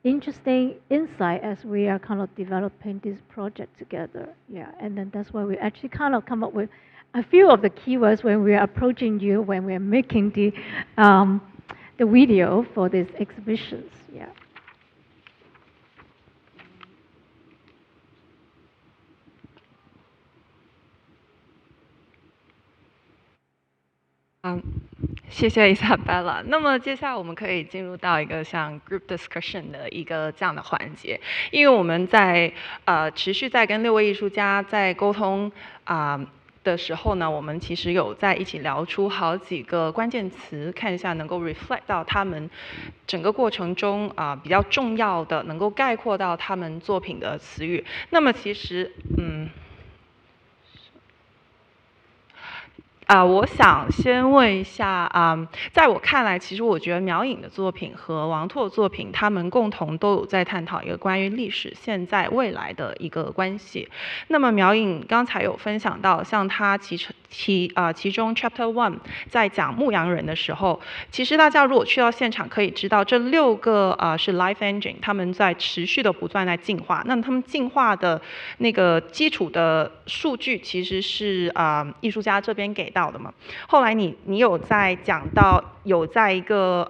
interesting insight as we are kind of developing this project together. Yeah, and then that's why we actually kind of come up with a few of the keywords when we are approaching you, when we are making the video for these exhibitions. Yeah.谢谢 Isabella。那么接下来我们可以进入到一个像 group discussion 的一个这样的环节，因为我们在持续在跟6位艺术家在沟通的时候呢，我们其实有在一起聊出好几个关键词，看一下能够 reflect 到他们整个过程中比较重要的，能够概括到他们作品的词语。那么其实我想先问一下在我看来，其实我觉得苗颖的作品和王拓的作品，他们共同都有在探讨一个关于历史、现在、未来的一个关系。那么苗颖刚才有分享到，像他其中 Chapter 1在讲牧羊人的时候，其实大家如果去到现场可以知道，这6个是 life engine， 他们在持续的不断在进化。那么他们进化的那个基础的数据，其实是艺术家这边给到的嘛。后来你有在讲到，有在一个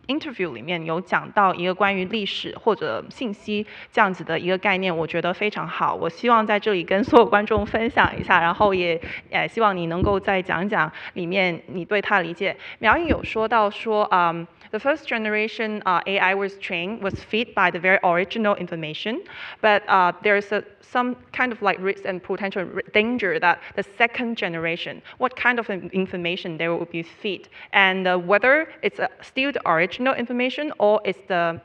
interview 里面有讲到一个关于历史或者信息这样子的一个概念，我觉得非常好。我希望在这里跟所有观众分享一下，然后也希望你能够再讲讲里面你对它的理解。苗颖有说到说the first generation AI was fed by the very original information, but there's some kind of like risk and potential danger that the second generation, what kind of information they will be fed, and whether it's still the original information or it's the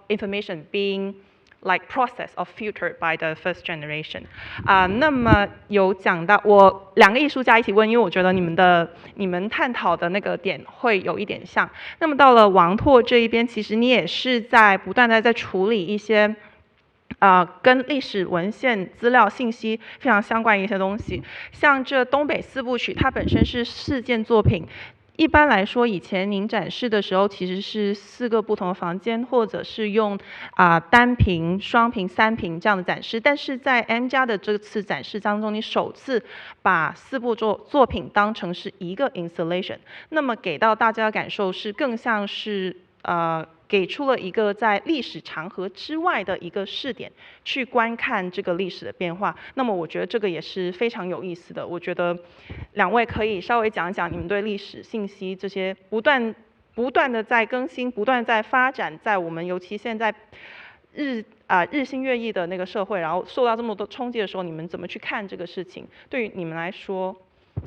information being like process or filtered by the first generation. 那么有讲到我2个艺术家一起问，因为我觉得你们探讨的那个点会有一点像。那么到了王拓这一边，其实你也是在不断的在处理一些跟历史文献资料信息非常相关的一些东西，像这东北4部曲，它本身是4件作品。一般来说，以前您展示的时候，其实是4个不同的房间，或者是用单屏、双屏、3屏这样的展示。但是在 M+ 的这次展示当中，你首次把4部作品当成是一个 installation， 那么给到大家的感受是更像是给出了一个在历史长河之外的一个视点，去观看这个历史的变化。那么我觉得这个也是非常有意思的。我觉得2位可以稍微讲一讲你们对历史信息这些不断的在更新、不断在发展，在我们尤其现在日新月异的那个社会，然后受到这么多冲击的时候，你们怎么去看这个事情？对于你们来说，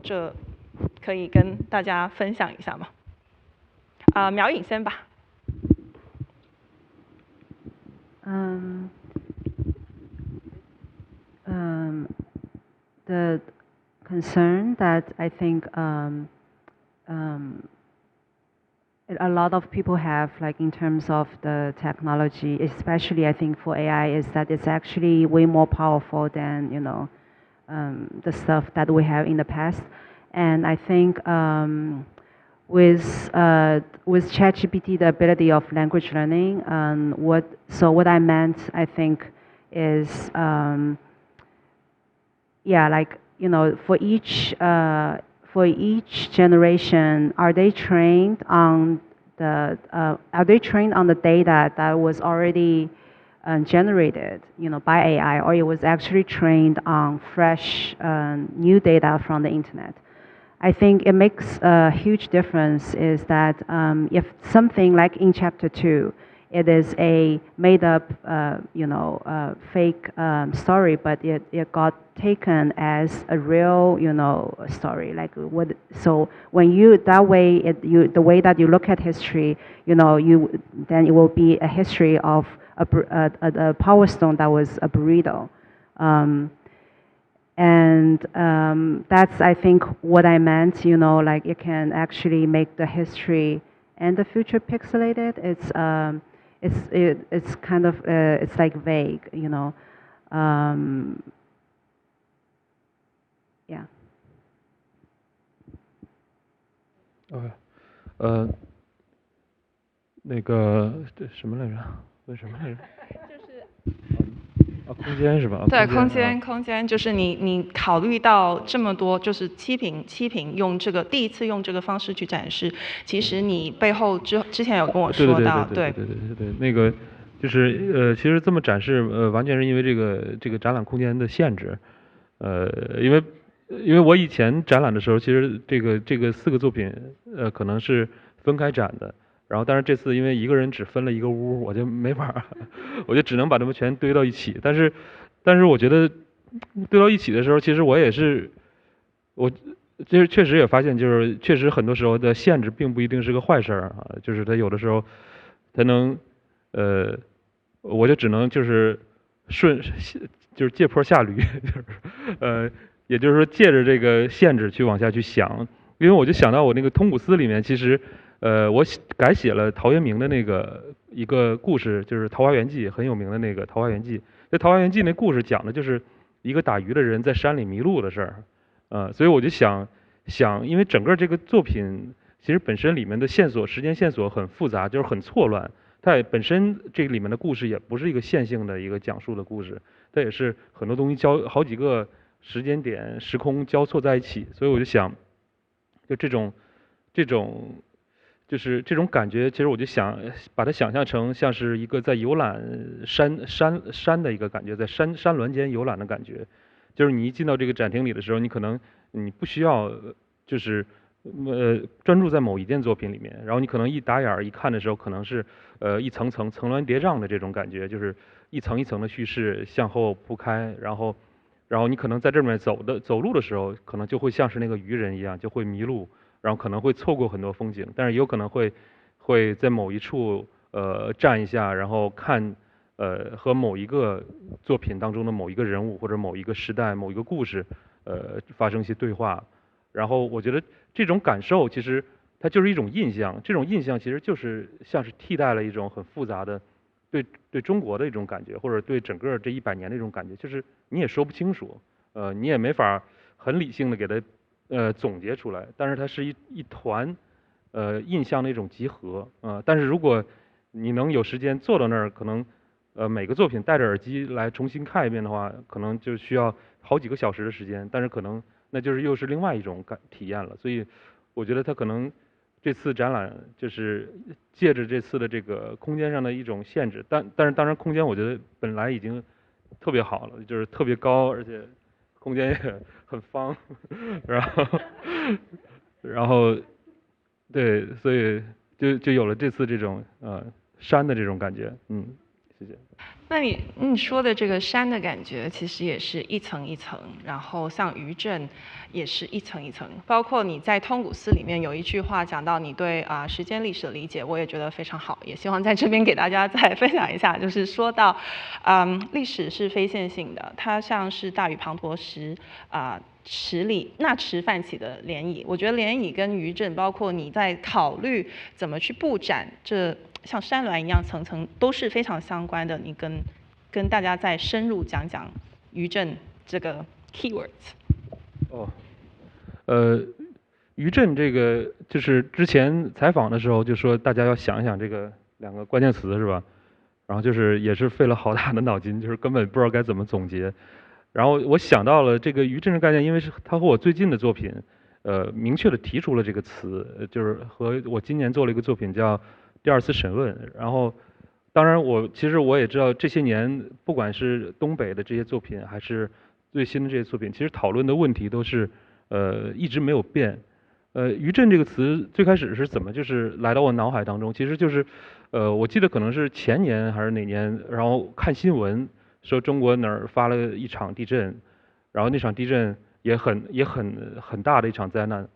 这可以跟大家分享一下吗？苗颖先吧。The concern that I think a lot of people have, like in terms of the technology, especially I think for AI, is that it's actually way more powerful than the stuff that we have in the past. And I think with ChatGPT, the ability of language learning, what I meant, I think, is for each generation, are they trained on the data that was already generated, by AI, or it was actually trained on fresh new data from the internet? I think it makes a huge difference is that if something like in Chapter 2, it is a made-up, fake story, but it got taken as a real, story. So when the way that you look at history, then it will be a history of a power stone that was a burrito. That's, I think, what I meant, you know, like it can actually make the history and the future pixelated. It's kind of, it's like vague, you know. Yeah. OK，那个这什么来着？问什么来着？空间是吧？对，空间就是你考虑到这么多，就是七平用这个第一次用这个方式去展示，其实你背后之前有跟我说到，对，那个就是其实这么展示完全是因为这个展览空间的限制，因为我以前展览的时候，其实这个4个作品可能是分开展的。然后，但是这次因为一个人只分了一个屋，我就没法，我就只能把它们全堆到一起。但是我觉得堆到一起的时候，其实我也是，我就是确实也发现，就是确实很多时候的限制并不一定是个坏事啊，就是它有的时候它能，我就只能就是就是借坡下驴，就是也就是说借着这个限制去往下去想，因为我就想到我那个通古斯里面其实。我改写了陶渊明的那个一个故事，就是《桃花源记》很有名的那个《桃花源记》。这《桃花源记》那故事讲的就是一个打鱼的人在山里迷路的事儿，所以我就想，因为整个这个作品其实本身里面的线索、时间线索很复杂，就是很错乱。它也本身这个里面的故事也不是一个线性的一个讲述的故事，它也是很多东西好几个时间点、时空交错在一起。所以我就想，就这种。就是这种感觉，其实我就想把它想象成像是一个在游览山的一个感觉，在山峦间游览的感觉。就是你一进到这个展厅里的时候，你可能你不需要就是专注在某一件作品里面，然后你可能一打眼一看的时候，可能是一层层层峦叠嶂的这种感觉，就是一层一层的叙事向后铺开，然后你可能在这面走路的时候，可能就会像是那个渔人一样，就会迷路。然后可能会错过很多风景，但是也有可能会在某一处站一下，然后看和某一个作品当中的某一个人物或者某一个时代某一个故事发生一些对话。然后我觉得这种感受其实它就是一种印象，这种印象其实就是像是替代了一种很复杂的对中国的一种感觉，或者对整个这100年的一种感觉，就是你也说不清楚，你也没法很理性的给它。总结出来，但是它是一团，印象的一种集合，但是如果你能有时间坐到那儿，可能，每个作品戴着耳机来重新看一遍的话，可能就需要好几个小时的时间，但是可能那就是又是另外一种体验了，所以我觉得它可能这次展览就是借着这次的这个空间上的一种限制，但是当然空间我觉得本来已经特别好了，就是特别高，而且。空间也很方，然后，对，所以就有了这次这种山的这种感觉，谢谢。那你说的这个山的感觉，其实也是一层一层，然后像余震也是一层一层。包括你在通古斯里面有一句话讲到你对时间历史的理解，我也觉得非常好，也希望在这边给大家再分享一下，就是说到历史是非线性的，它像是大雨滂沱时池里那池泛起的涟漪。我觉得涟漪跟余震，包括你在考虑怎么去布展这。像山峦一样层层都是非常相关的，你跟大家再深入讲讲余震这个 keywords。余震这个就是之前采访的时候就说大家要想一想这个2个关键词是吧？然后就是也是费了好大的脑筋，就是根本不知道该怎么总结。然后我想到了这个余震的概念，因为是它和我最近的作品，明确的提出了这个词，就是和我今年做了一个作品叫。第2次审问，然后，当然其实我也知道这些年，不管是东北的这些作品，还是最新的这些作品，其实讨论的问题都是一直没有变。余震这个词最开始是怎么就是来到我脑海当中？其实就是我记得可能是前年还是哪年，然后看新闻说中国哪儿发了一场地震，然后那场地震也很大的一场灾难，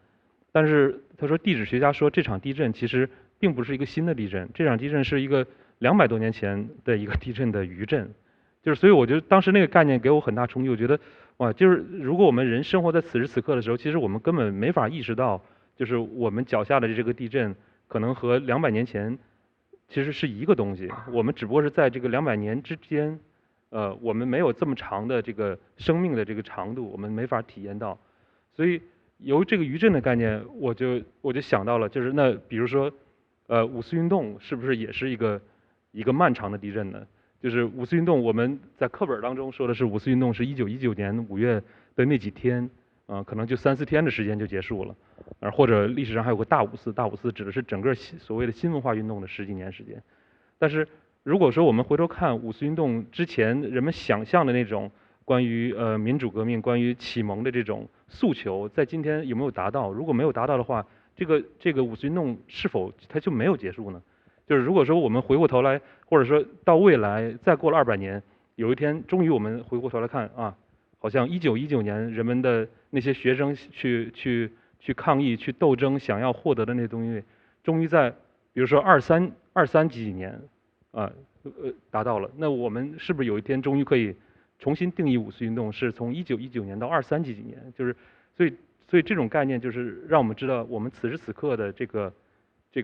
但是他说地质学家说这场地震其实。并不是一个新的地震，这场地震是一个200多年前的一个地震的余震，就是所以我觉得当时那个概念给我很大冲击，我觉得哇，就是如果我们人生活在此时此刻的时候，其实我们根本没法意识到，就是我们脚下的这个地震可能和200年前其实是一个东西，我们只不过是在这个200年之间，我们没有这么长的这个生命的这个长度，我们没法体验到，所以由这个余震的概念，我就想到了，就是那比如说，五四运动是不是也是一个漫长的地震呢？就是五四运动，我们在课本当中说的是五四运动是1919年5月的那几天，可能就3、4天的时间就结束了，或者历史上还有个大五四，大五四指的是整个所谓的新文化运动的10几年时间。但是如果说我们回头看五四运动之前人们想象的那种关于民主革命、关于启蒙的这种诉求，在今天有没有达到？如果没有达到的话，这个五四运动是否它就没有结束呢？就是如果说我们回过头来，或者说到未来再过了200年，有一天终于我们回过头来看啊，好像1919年人们的那些学生去抗议、去斗争，想要获得的那些东西，终于在比如说23几年达到了。那我们是不是有一天终于可以重新定义五四运动是从1919年到23几年？就是所以这种概念就是让我们知道，我们此时此刻的这个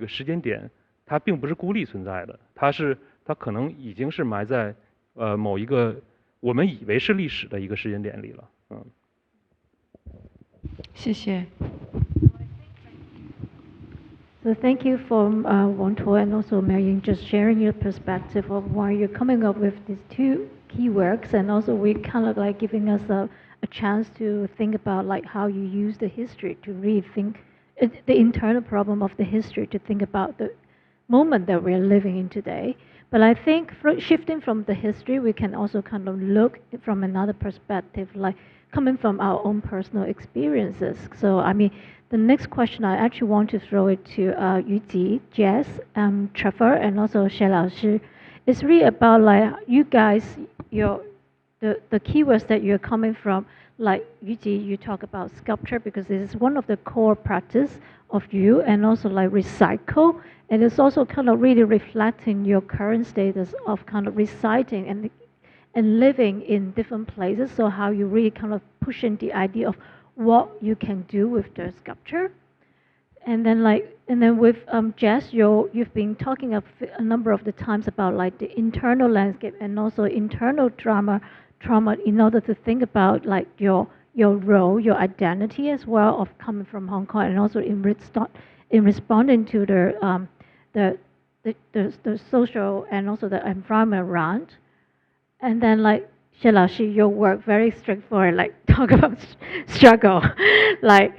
时间点，它并不是孤立存在的，它可能已经是埋在某一个我们以为是历史的一个时间点里了。谢谢。So thank you for Wang Tuo and also Miao Ying just sharing your perspective of why you're coming up with these two key works, and also we kind of like giving us a chance to think about like how you use the history to really think the internal problem of the history to think about the moment that we're living in today. But I think shifting from the history, we can also kind of look from another perspective, like coming from our own personal experiences. So I mean, the next question I actually want to throw it to Yuji, Jes, Trevor, and also Xie Laoshi. It's really about like you guys, the keywords that you're coming from. Like Yuji, you talk about sculpture because this is one of the core practice of you, and also like recycle, and it's also kind of really reflecting your current status of kind of reciting and living in different places. So how you really kind of pushing the idea of what you can do with the sculpture. And then with Jes, you've been talking a number of the times about like the internal landscape and also internal trauma in order to think about like your role, your identity as well of coming from Hong Kong, and also in responding to the social and also the environment around. And then like Xie Laoshi, your work very straightforward, like talk about struggle. Like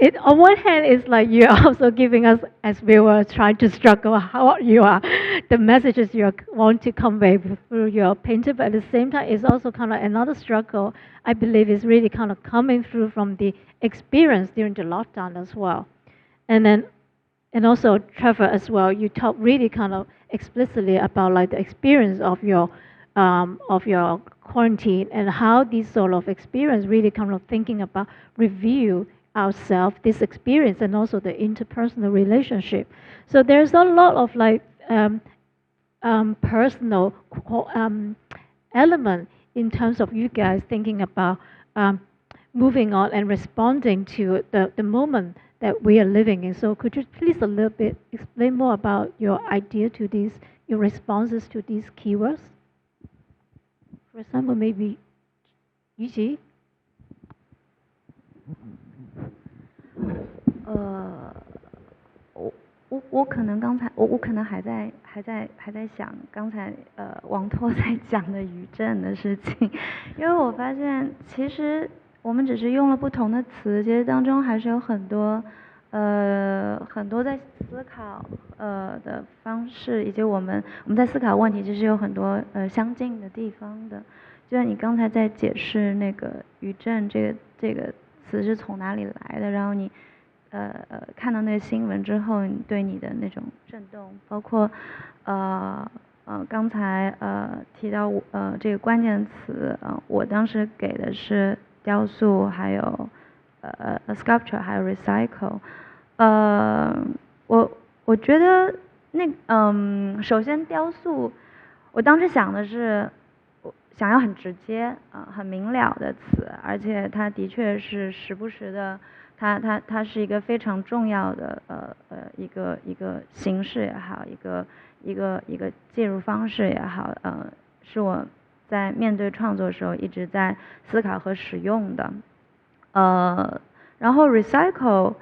it on one hand is like you're also giving us, as we were trying to struggle, how you are, the messages you want to convey through your painting, but at the same time it's also kind of another struggle, I believe, is really kind of coming through from the experience during the lockdown as well. And also Trevor as well, you talk really kind of explicitly about like the experience of your quarantine and how this sort of experience really kind of thinking about review ourselves, this experience, and also the interpersonal relationship. So there's a lot of like personal element in terms of you guys thinking about moving on and responding to the moment that we are living in. So could you please a little bit explain more about your idea to these, your responses to these keywords? For example, maybe Yuji. 我可能刚才我可能还在想刚才王拓在讲的余震的事情，因为我发现其实我们只是用了不同的词，其实当中还是有很多在思考的方式，以及我们在思考问题，其实有很多相近的地方的。就像你刚才在解释那个余震这个词是从哪里来的，然后你看到那个新闻之后，你对你的那种震动，包括刚才提到这个关键词，我当时给的是雕塑，还有sculpture，还有 recycle。我觉得首先雕塑，我当时想的是，我想要很直接很明了的词，而且它的确是时不时的，它是一个非常重要的一个形式也好，一个介入方式也好，是我在面对创作的时候一直在思考和使用的。然后 recycle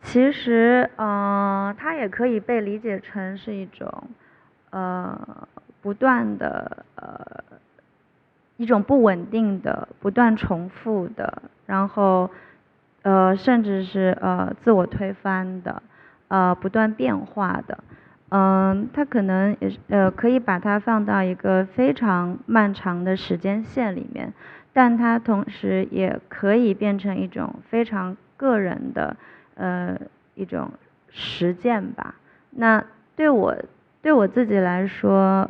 其实它也可以被理解成是一种不断的一种不稳定的、不断重复的，然后甚至是自我推翻的，不断变化的。它可能也是可以把它放到一个非常漫长的时间线里面，但它同时也可以变成一种非常个人的一种实践吧。那对我自己来说，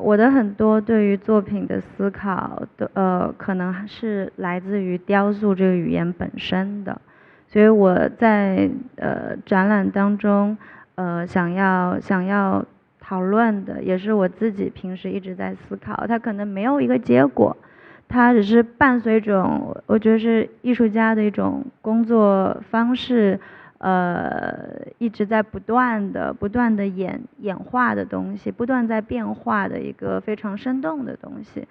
我的很多对于作品的思考的可能是来自于雕塑这个语言本身的。所以我在展览当中想要讨论的，也是我自己平时一直在思考，它可能没有一个结果，它只是伴随一种我觉得是艺术家的一种工作方式，一直在不断的演化的东西，不断在变化的一个非常生动的东西。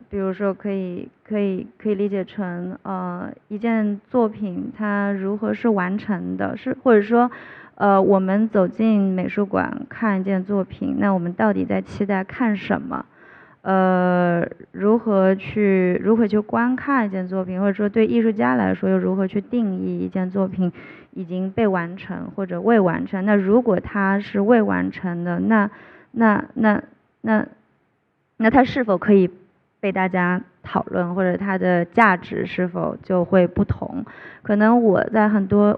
比如说可以理解成一件作品它如何是完成的，或者说我们走进美术馆看一件作品，那我们到底在期待看什么？如何去观看一件作品，或者说对艺术家来说又如何去定义一件作品已经被完成或者未完成？那如果它是未完成的，那它是否可以被大家讨论，或者它的价值是否就会不同？可能我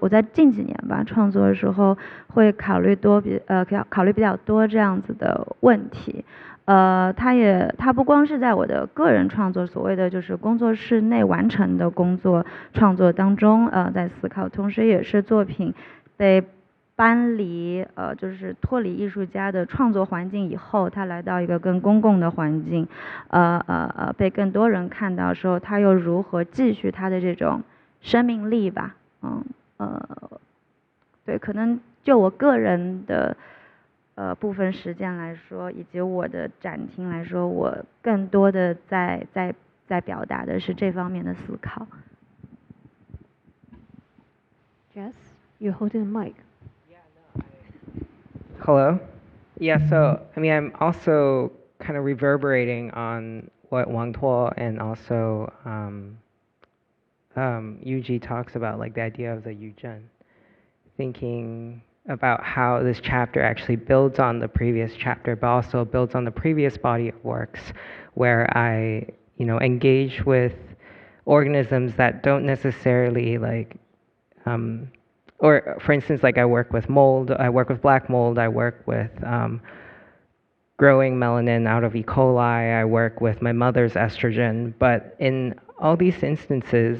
在近几年吧创作的时候会考虑比较多这样子的问题。它不光是在我的个人创作，所谓的就是工作室内完成的工作创作当中在思考，同时也是作品被搬离就是脱离艺术家的创作环境以后，他来到一个更公共的环境，被更多人看到的时候，他又如何继续他的这种生命力吧？对，可能就我个人的部分实践来说，以及我的展厅来说，我更多的在表达的是这方面的思考。Jes, you're holding a mic. Hello? Yeah, so, I mean, I'm also kind of reverberating on what Wang Tuo and also Yuji talks about, like the idea of the Yuzhen. Thinking about how this chapter actually builds on the previous chapter, but also builds on the previous body of works where I, engage with organisms that don't necessarily like, or for instance, like I work with mold, I work with black mold, I work with growing melanin out of E. coli, I work with my mother's estrogen, but in all these instances,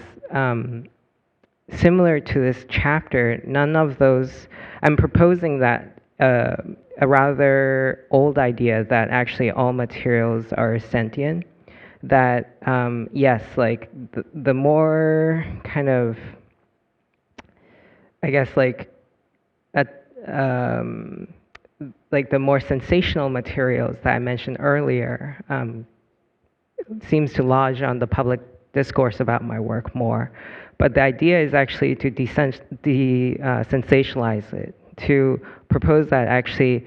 similar to this chapter, none of those, I'm proposing that a rather old idea that actually all materials are sentient, that yes, like the more kind of, I guess like like the more sensational materials that I mentioned earlier seems to lodge on the public discourse about my work more. But the idea is actually to sensationalize it, to propose that actually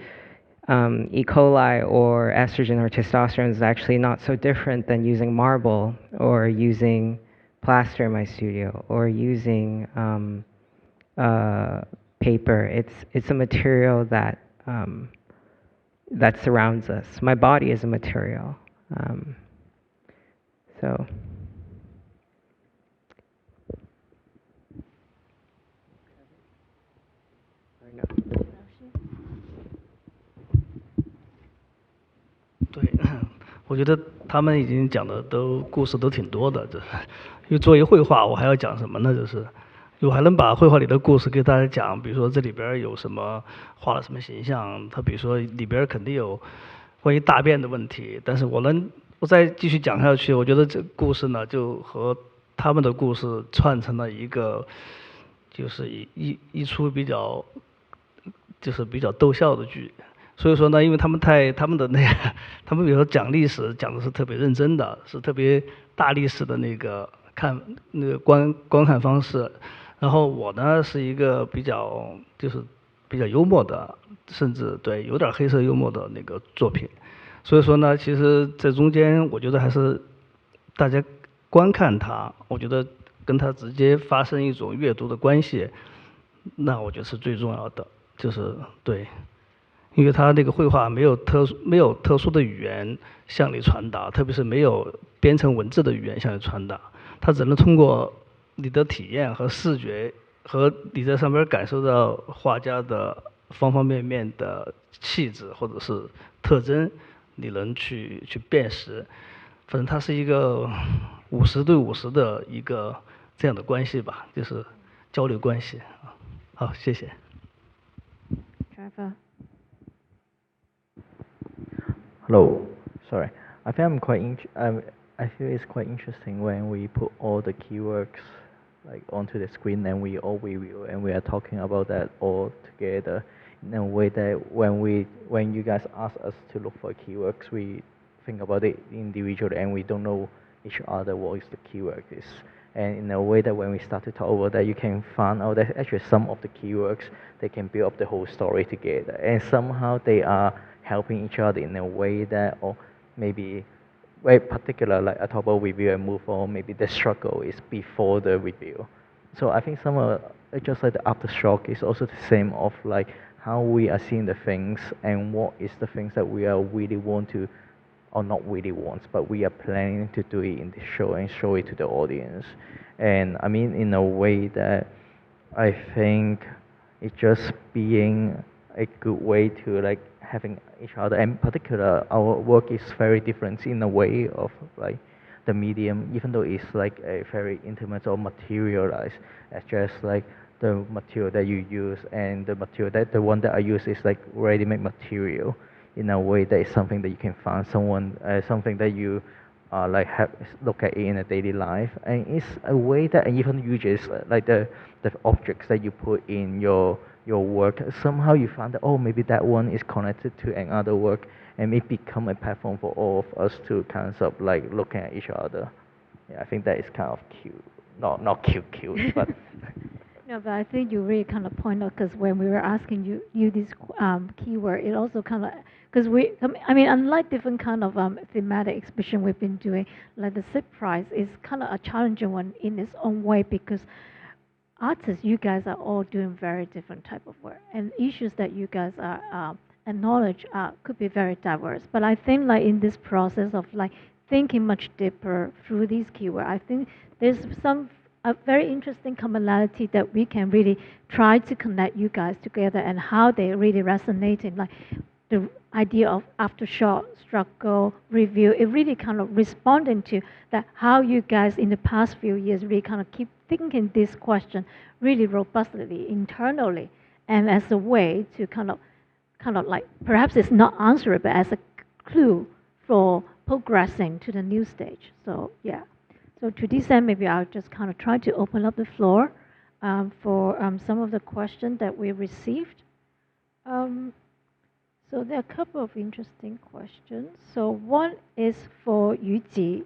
E. coli or estrogen or testosterone is actually not so different than using marble or using plaster in my studio or using paper. It's a material that that surrounds us. My body is a material. So. 对，我觉得他们已经讲的故事都挺多的，因为作为绘画，我还要讲什么呢？就是我还能把绘画里的故事给大家讲，比如说这里边有什么画了什么形象，它比如说里边肯定有关于大便的问题，但是我再继续讲下去，我觉得这故事呢就和他们的故事串成了一个，就是一出比较逗笑的剧。所以说呢，因为他们的那个，他们比如说讲历史讲的是特别认真的，是特别大历史的那个观看方式。然后我呢是一个比较幽默的，甚至对有点黑色幽默的那个作品。所以说呢，其实这中间我觉得还是大家观看它，我觉得跟它直接发生一种阅读的关系，那我觉得是最重要的，就是对。因为它那个绘画没有特殊的语言向你传达，特别是没有编成文字的语言向你传达，它只能通过你的体验和视觉和你在上面感受到画家的方方面面的气质或者是特征，你能去辨识。反正它是一个50对50的一个这样的关系吧，就是交流关系。好，谢谢。Trevor. Hello, sorry. I think I feel it's quite interesting when we put all the keywords like onto the screen and we all review and we are talking about that all together in a way that when you guys ask us to look for keywords, we think about it individually and we don't know each other what is the keyword is. And in a way that when we start to talk about that, you can find out that actually some of the keywords, they can build up the whole story together. And somehow they are helping each other in a way that, or maybe very particular, like I talk about review and move on, maybe the struggle is before the review. So I think some of, just like the aftershock is also the same of like how we are seeing the things and what is the things that we are really want to, or not really want, but we are planning to do it in the show and show it to the audience. And I mean in a way that I think it's just being a good way to like having each other, and particular our work is very different in a way of like the medium, even though it's like a very intimate or materialized, it's just like the material that you use and the material that the one that I use is like ready-made material in a way that is something that you can find someone something that you like have look at it in a daily life, and it's a way that and even you just like the objects that you put in your work, somehow you find that oh maybe that one is connected to another work and it become a platform for all of us to kind of like looking at each other. Yeah, I think that is kind of cute. Not cute, but No, but I think you really kind of point out because when we were asking you this keyword, it also kind of because I mean unlike different kind of thematic exhibition we've been doing, like the Sigg Prize is kind of a challenging one in its own way because artists, you guys are all doing very different type of work, and issues that you guys are acknowledge could be very diverse. But I think like in this process of like thinking much deeper through these keywords, I think there's a very interesting commonality that we can really try to connect you guys together and how they really resonate in like the idea of aftershock, struggle, review. It really kind of responding to that how you guys in the past few years really kind of keep thinking this question really robustly internally and as a way to kind of like perhaps it's not answerable but as a clue for progressing to the new stage. So yeah. So to this end, maybe I'll just kind of try to open up the floor for some of the questions that we received. So there are a couple of interesting questions. So one is for Yuji.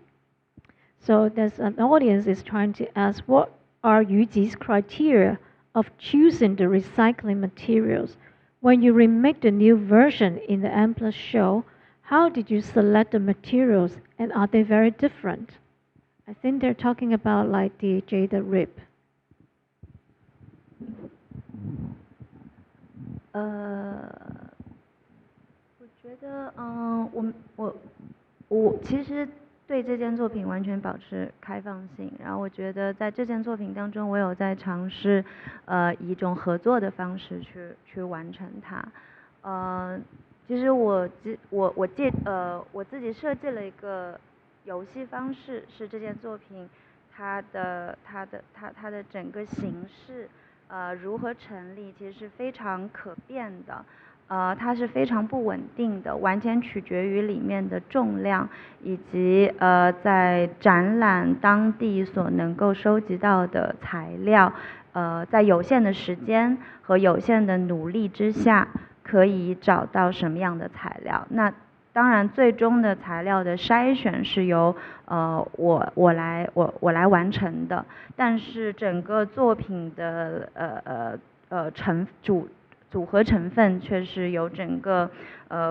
So there's an audience is trying to ask what are Yuji's criteria of choosing the recycling materials? When you remake the new version in the M+ show, how did you select the materials and are they very different? I think they're talking about like the jade rib. 我觉得，我其实对这件作品完全保持开放性，然后我觉得在这件作品当中，我有在尝试，以一种合作的方式去完成它。其实我自己设计了一个游戏方式，是这件作品它的整个形式如何成立，其实是非常可变的。它是非常不稳定的，完全取决于里面的重量，以及在展览当地所能够收集到的材料，在有限的时间和有限的努力之下，可以找到什么样的材料。那当然，最终的材料的筛选是由我来完成的，但是整个作品的组合成分却是由整个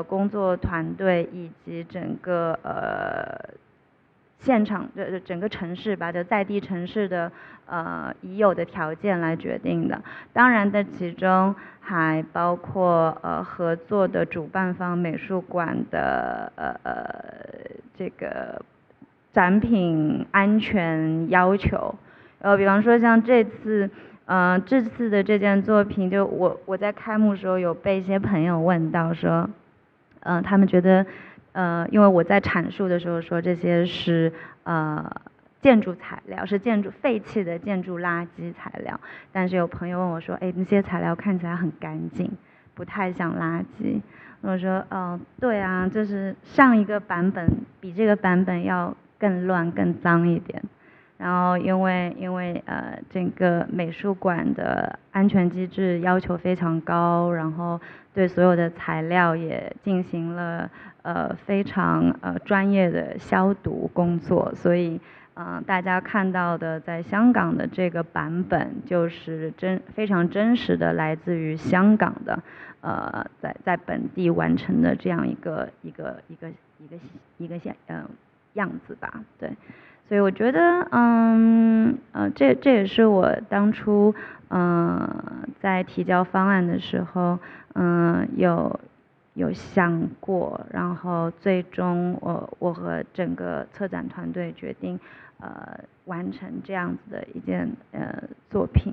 工作团队以及整个现场整个城市吧，就在地城市的已有的条件来决定的。当然的其中还包括合作的主办方美术馆的这个展品安全要求。比方说像这次的这件作品，就我在开幕时候有被一些朋友问到说，他们觉得因为我在阐述的时候说这些是建筑材料，是废弃的建筑垃圾材料，但是有朋友问我说，哎，那些材料看起来很干净，不太像垃圾。我说，对啊，就是上一个版本比这个版本要更乱更脏一点。然后因为整个美术馆的安全机制要求非常高，然后对所有的材料也进行了非常专业的消毒工作，所以大家看到的在香港的这个版本就是非常真实的来自于香港的在本地完成的这样一个样子吧，对。所以我觉得，这也是我当初在提交方案的时候，有想过，然后最终我和整个策展团队决定完成这样子的一件作品，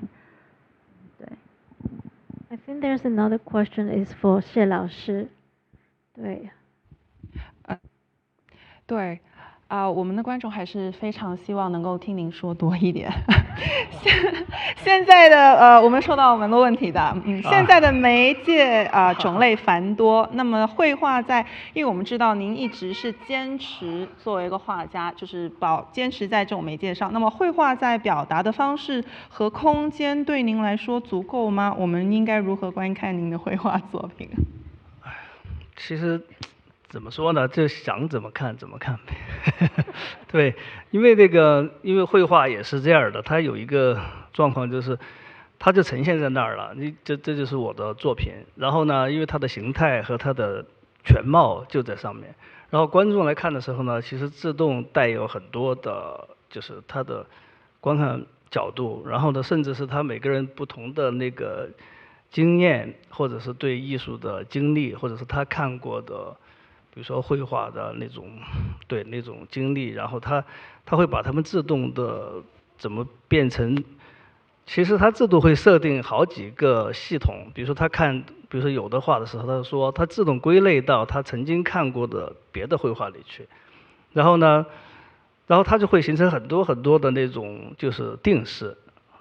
对。I think there's another question is for 谢老师，对。对。我们的观众还是非常希望能够听您说多一点。现在的我们收到蛮多问题的，现在的媒介种类繁多，那么绘画因为我们知道您一直是坚持作为一个画家，就是坚持在这种媒介上，那么绘画在表达的方式和空间对您来说足够吗？我们应该如何观看您的绘画作品？其实怎么说呢，就想怎么看怎么看呗。对，因为绘画也是这样的，它有一个状况就是，它就呈现在那儿了，这就是我的作品。然后呢，因为它的形态和它的全貌就在上面，然后观众来看的时候呢，其实自动带有很多的，就是它的观看角度，然后呢，甚至是他每个人不同的那个经验，或者是对艺术的经历，或者是他看过的。比如说绘画的那种经历，然后他会把他们自动的怎么变成，其实他自动会设定好几个系统，比如说比如说有的画的时候，他说他自动归类到他曾经看过的别的绘画里去，然后他就会形成很多很多的那种就是定式，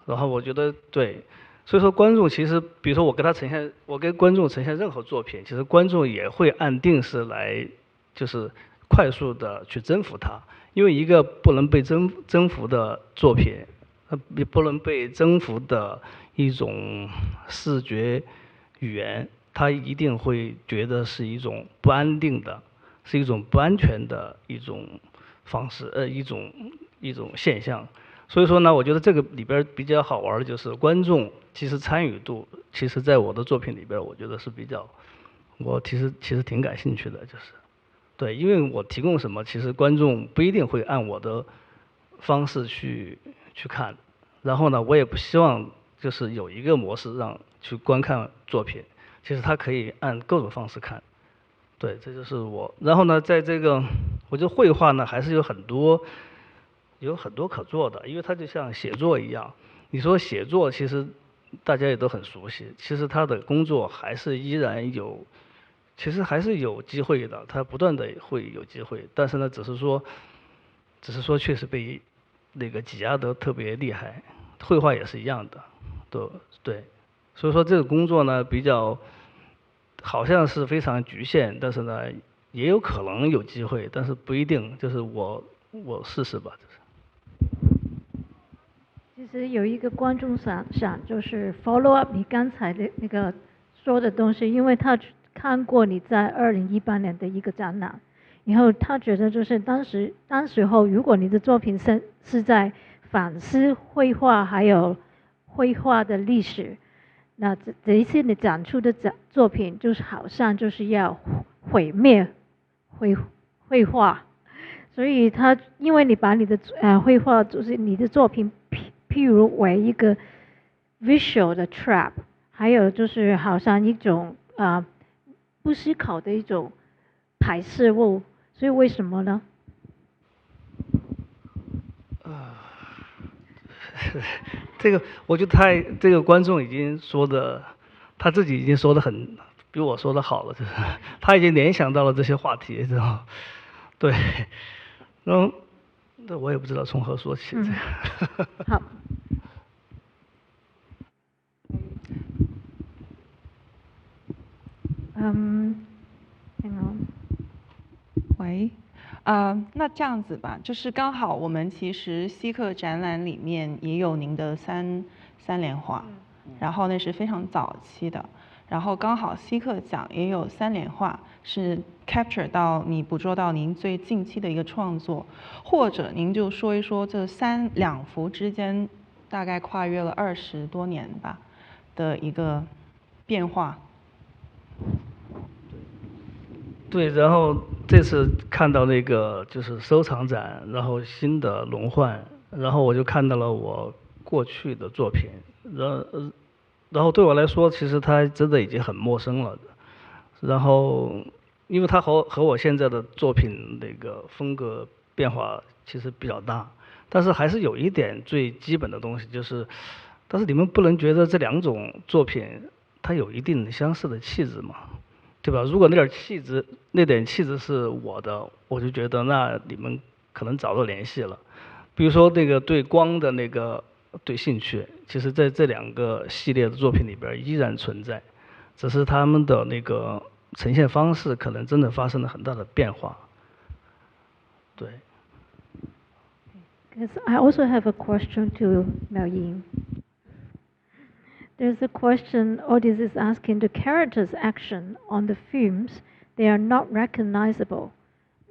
然后我觉得对。所以说观众其实，比如说我跟观众呈现任何作品，其实观众也会按定式来，就是快速的去征服它。因为一个不能被征服的作品，也不能被征服的一种视觉语言，他一定会觉得是一种不安定的，是一种不安全的一种方式，一种现象。所以说呢，我觉得这个里边比较好玩的就是观众其实参与度，其实在我的作品里边，我觉得是我其实挺感兴趣的，就是对，因为我提供什么，其实观众不一定会按我的方式去看，然后呢，我也不希望就是有一个模式让去观看作品，其实他可以按各种方式看，对，这就是我。然后呢，在这个我觉得绘画呢还是有很多可做的，因为它就像写作一样。你说写作，其实大家也都很熟悉，其实他的工作还是依然其实还是有机会的，他不断的会有机会，但是呢，只是说确实被那个挤压得特别厉害，绘画也是一样的，对，所以说这个工作呢比较好像是非常局限，但是呢也有可能有机会，但是不一定，就是我试试吧，就是。其实有一个观众想就是 follow up 你刚才的那个说的东西，因为他看过你在2018年的一个展览，然后他觉得就是当时候如果你的作品是在反思绘画还有绘画的历史，那这一次你展出的作品就是好像就是要毁灭绘画，所以他因为你把你的绘画就是你的作品譬如为一个 visual 的 trap， 还有就是好像一种不思考的一种排斥物，所以为什么呢？这个我觉得这个观众已经说的，他自己已经说的很比我说的好了，就是他已经联想到了这些话题，知道吗？对，然后这我也不知道从何说起。好。喂，那这样子吧，就是刚好我们其实稀客展览里面也有您的三联画，然后那是非常早期的，然后刚好稀客奖也有3联画是 capture 到你捕捉到您最近期的一个创作，或者您就说一说这两幅之间大概跨越了20多年吧的一个变化。对，然后这次看到那个就是收藏展，然后新的轮换，然后我就看到了我过去的作品，然后对我来说，其实它真的已经很陌生了。然后，因为它和我现在的作品那个风格变化其实比较大，但是还是有一点最基本的东西，就是，但是你们不能觉得这两种作品它有一定相似的气质吗？对吧？如果那点气质是我的，我就觉得那你们可能早就联系了。比如说那个对光的那个对兴趣，其实在这2个系列的作品里边依然存在，只是他们的那个呈现方式可能真的发生了很大的变化。对。Because I also have a question to Miao Ying. There's a question audience is asking, the characters' action on the films, they are not recognizable.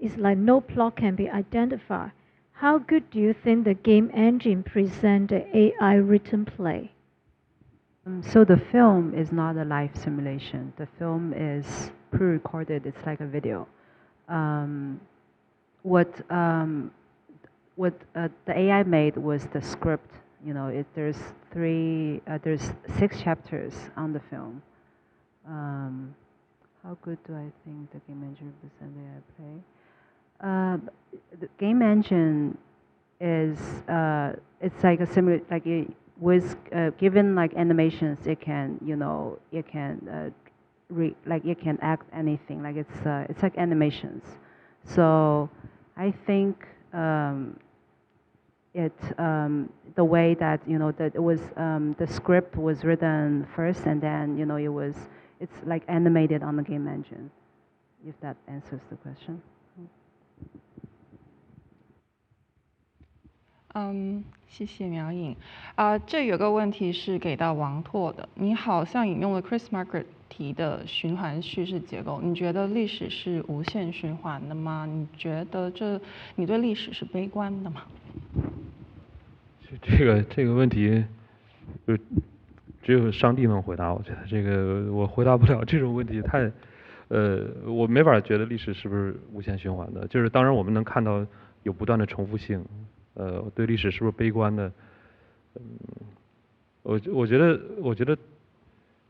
It's like no plot can be identified. How good do you think the game engine present the AI written play? So the film is not a live simulation. The film is pre-recorded. It's like a video. What the AI made was the script. You know, there's 6 chapters on the film. How good do I think the game engine represents AI play? The game engine is it's like a similar like it was given like animations. It can it can act anything. Like it's like animations. So I think the way that that it was the script was written first, and then it's like animated on the game engine. If that answers the question. 谢谢苗颖。这有个问题是给到王拓的，你好像引用了 Chris Margaret 提的循环叙事结构，你觉得历史是无限循环的吗？你觉得你对历史是悲观的吗？这个问题，就只有上帝能回答。我觉得这个我回答不了这种问题，我没法觉得历史是不是无限循环的。就是当然我们能看到有不断的重复性。对历史是不是悲观的？我觉得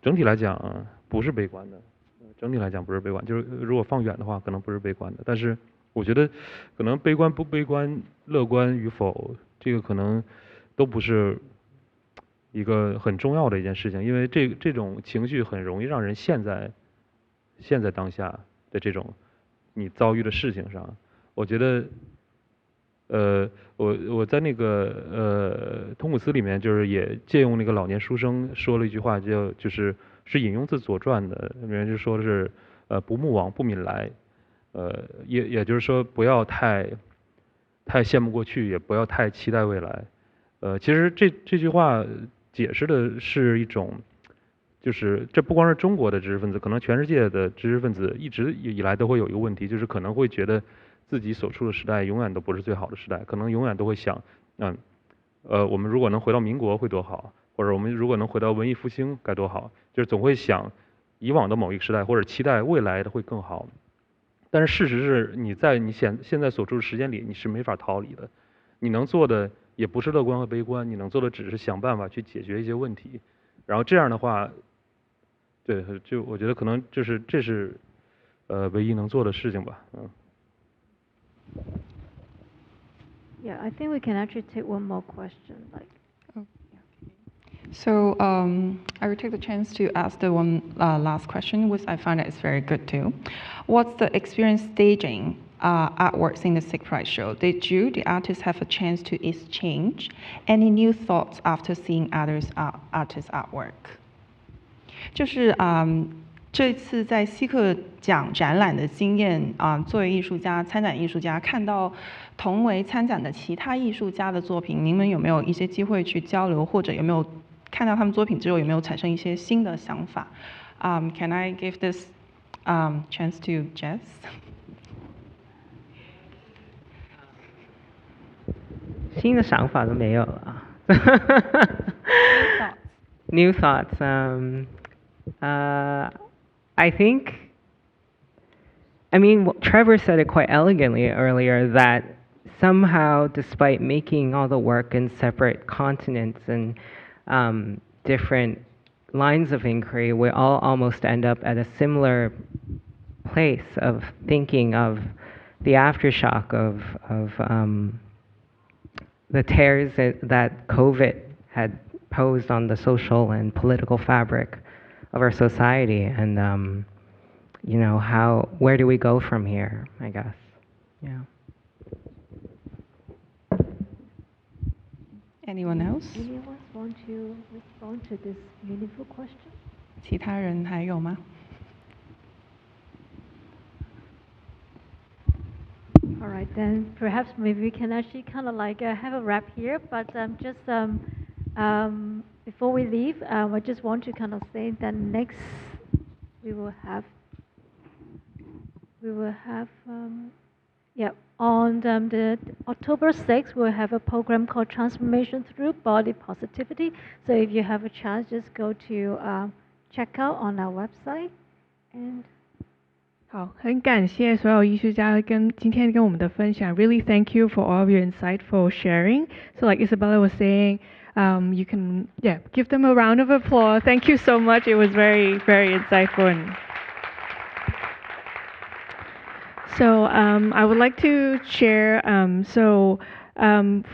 整体来讲不是悲观的。整体来讲不是悲观，就是如果放远的话，可能不是悲观的。但是我觉得可能悲观不悲观、乐观与否，这个可能都不是一个很重要的一件事情，因为这种情绪很容易让人陷在当下的这种你遭遇的事情上。我觉得我在那个通古斯里面，就是也借用那个老年书生说了一句话，就是引用自《左传》的，里面就说的是不慕往不敏来，也就是说不要太羡慕过去，也不要太期待未来。其实这句话解释的是一种，就是这不光是中国的知识分子，可能全世界的知识分子一直以来都会有一个问题，就是可能会觉得自己所处的时代永远都不是最好的时代，可能永远都会想，我们如果能回到民国会多好，或者我们如果能回到文艺复兴该多好，就是总会想以往的某一个时代，或者期待未来的会更好。但是事实是，你在你现在所处的时间里，你是没法逃离的。你能做的也不是乐观和悲观，你能做的只是想办法去解决一些问题。然后这样的话，对，就我觉得可能这是唯一能做的事情吧。Yeah, I think we can actually take one more question. So I will take the chance to ask the one last question, which I find that is very good too. What's the experience staging artworks in the Sigg Prize show? Did you, the artists, have a chance to exchange any new thoughts after seeing others artists' artwork? 就是这次在希克奖展览的经验作为艺术家、参展艺术家，看到同为参展的其他艺术家的作品，你们有没有一些机会去交流，或者有没有看到他们作品之后有没有产生一些新的想法？Can I give this chance to Jes? 新的想法都没有了。New thoughts. I think, I mean, Trevor said it quite elegantly earlier that somehow, despite making all the work in separate continents and different lines of inquiry, we all almost end up at a similar place of thinking of the aftershock of the tears that COVID had posed on the social and political fabric of our society, and you know, where do we go from here, I guess. Yeah. Anyone else? Anyone want to respond to this meaningful question? 其他人还有吗？ All right, then perhaps maybe we can actually kind of like have a wrap here, but just before we leave, I just want to kind of say that next we will have on the October 6th, we'll have a program called Transformation Through Body Positivity. So if you have a chance, just go to check out on our website. And 好，很感谢所有艺术家今天跟我们的分享。Really thank you for all of your insightful sharing. So like Isabella was saying, you can give them a round of applause. Thank you so much. It was very, very insightful. So I would like to share.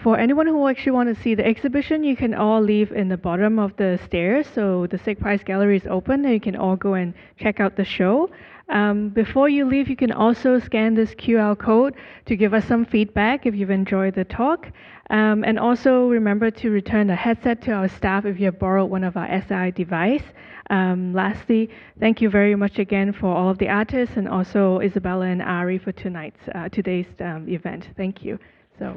For anyone who actually want to see the exhibition, you can all leave in the bottom of the stairs. So the Sigg Prize Gallery is open, and you can all go and check out the show. Before you leave, you can also scan this QR code to give us some feedback if you've enjoyed the talk. And also remember to return a headset to our staff if you have borrowed one of our SI device. Lastly, thank you very much again for all of the artists and also Isabella and Ari for today's event. Thank you. So.